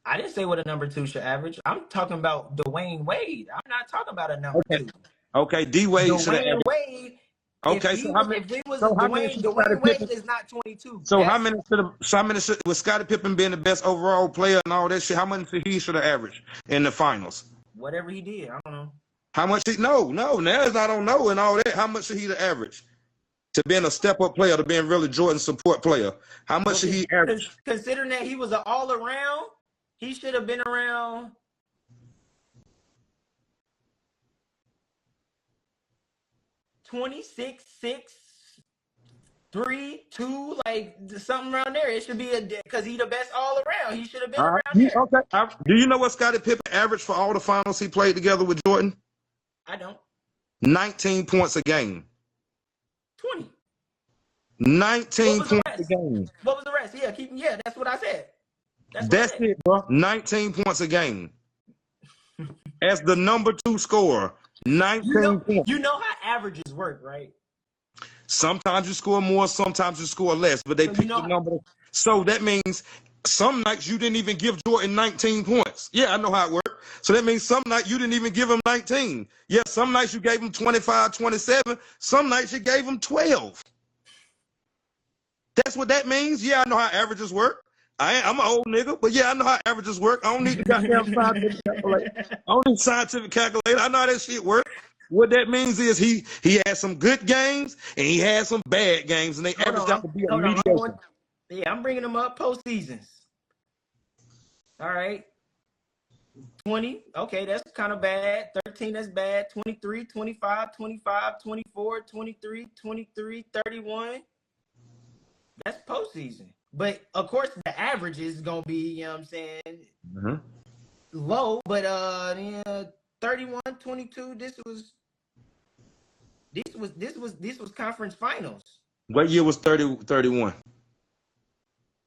I didn't say what a number 2 should average. I'm talking about Dwayne Wade. I'm not talking about a number 2.
Okay, D-Wade should have
averaged. Wade.
Okay,
Dwayne Wade is not 22.
So how many with Scottie Pippen being the best overall player and all that shit, how much he should have averaged in the finals?
Whatever he did, I don't know.
How much no, now it's I don't know and all that. How much should he have averaged? To being a step-up player, to being really Jordan support player. How much should he average?
Considering that he was an all-around, he should have been around 26, 6, 3, 2, like something around there. It should be because he's the best all around. He should have been around there.
Okay. Do you know what Scottie Pippen averaged for all the finals he played together with Jordan?
I don't.
19 points a game.
20.
19 points a game.
What was the rest? Yeah, that's what I said.
That's it, bro. 19 points a game. As the number 2 scorer. 19 points.
You know how averages work, right?
Sometimes you score more, sometimes you score less, but they pick the number. So that means some nights you didn't even give Jordan 19 points. Yeah, I know how it works. So that means some night you didn't even give him 19. Yeah, some nights you gave him 25, 27. Some nights you gave him 12. That's what that means. Yeah, I know how averages work. I'm an old nigga, but yeah, I know how averages work. I don't need the goddamn scientific calculator. I don't need scientific calculator. I know how that shit works. What that means is he had some good games and he had some bad games, and they averaged out to be a mediocre.
Yeah, I'm bringing them up postseasons. All right. 20, okay, that's kind of bad. 13, that's bad. 23, 25, 25, 24, 23, 23, 31. That's postseason. But, of course, the average is going to be, you know what I'm saying, low. But, 31, 22, this was conference finals.
What year was 31?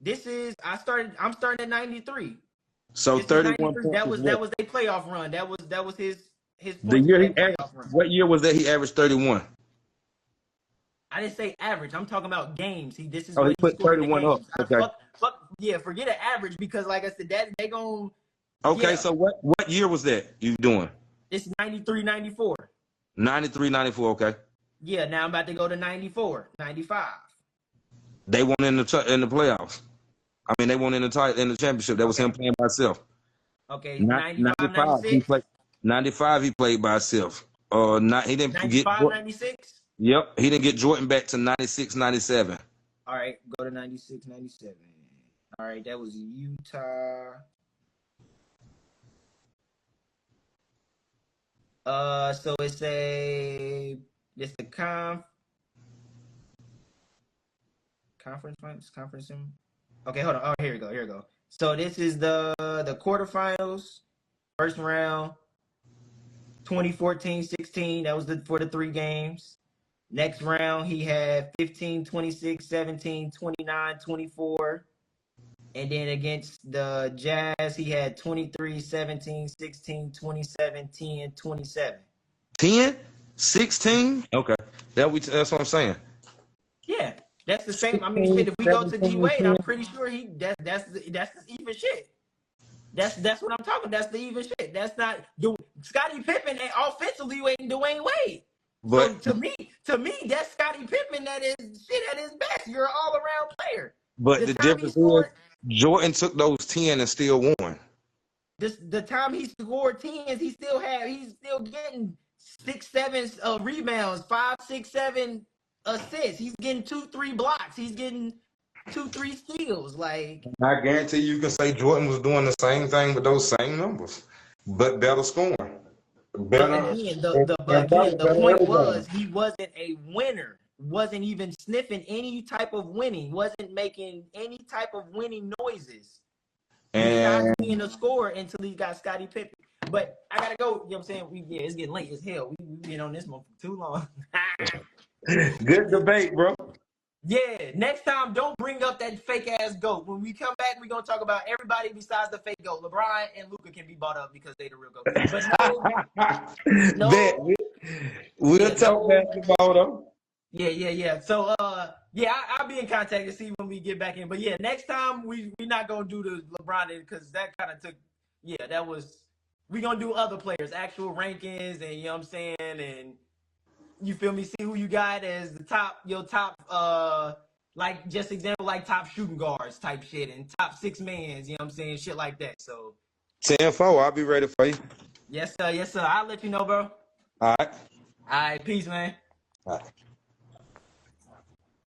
I'm starting at 93.
So
This is
31
93.
points is what?
That was their playoff run. That was his
The
points for
year he
that
averaged,
playoff run.
what year was that he averaged 31?
I didn't say average. I'm talking about games. This is
Oh, he
what he
put
scored in the
31 up.
games.
Okay.
Forget an average because, like I said, that they gon'
Okay,
yeah.
so what year was that you doing?
It's 93, 94.
93, 94, okay.
Yeah, now I'm about to go to 94, 95.
They won in the playoffs. I mean, they won in the championship. That was him playing by himself.
Okay, 95,
95, he
96.
played. 95, he played by himself. He didn't get.
95, 96.
Yep, he didn't get Jordan back to 96, 97.
All right, go to 96, 97. All right, that was Utah. So it's the conference. Okay, hold on. Oh, here we go. So this is the quarterfinals, first round, 2014-16. That was for the 3 games. Next round, he had 15, 26, 17, 29, 24. And then against the Jazz, he had 23, 17, 16, 27, 10, 27.
10? 16? Okay. That's what I'm saying.
Yeah, that's the same.
16,
I mean, shit. If we go to D
17,
Wade,
10.
I'm pretty sure that's the even shit. That's what I'm talking. That's the even shit. That's not Scottie Pippen. And offensively, ain't Dwayne Wade.
But
so to me, that's Scottie Pippen. That is shit at his best. You're an all around player.
the difference is Jordan took those 10 and still won.
The time he scored 10s, he's still getting 6, 7 rebounds, 5, 6, 7 assists. He's getting 2, 3 blocks. He's getting 2, 3 steals. Like,
I guarantee you can say Jordan was doing the same thing with those same numbers, but better scoring.
but
Better.
again, the point was he wasn't a winner. Wasn't even sniffing any type of winning. Wasn't making any type of winning noises. He's not being a scorer until he got Scottie Pippen. But I gotta go. You know what I'm saying? It's getting late as hell. We've been on this one for too long.
Good debate, bro.
Yeah, next time, don't bring up that fake ass GOAT. When we come back, we're gonna talk about everybody besides the fake GOAT. LeBron and Luka can be bought up because they the real GOAT. But no,
we'll talk basketball though.
Yeah. So I'll be in contact to see when we get back in. But yeah, next time we're not gonna do the LeBron because that kind of took. Yeah, that was. We're gonna do other players, actual rankings, and you know what I'm saying, and you feel me? See who you got as your top, like just example, like top shooting guards type shit, and top 6 mans. You know what I'm saying? Shit like that. So
10-4, I'll be ready for you.
Yes, sir. I'll let you know, bro.
All right.
All right. Peace, man.
All right.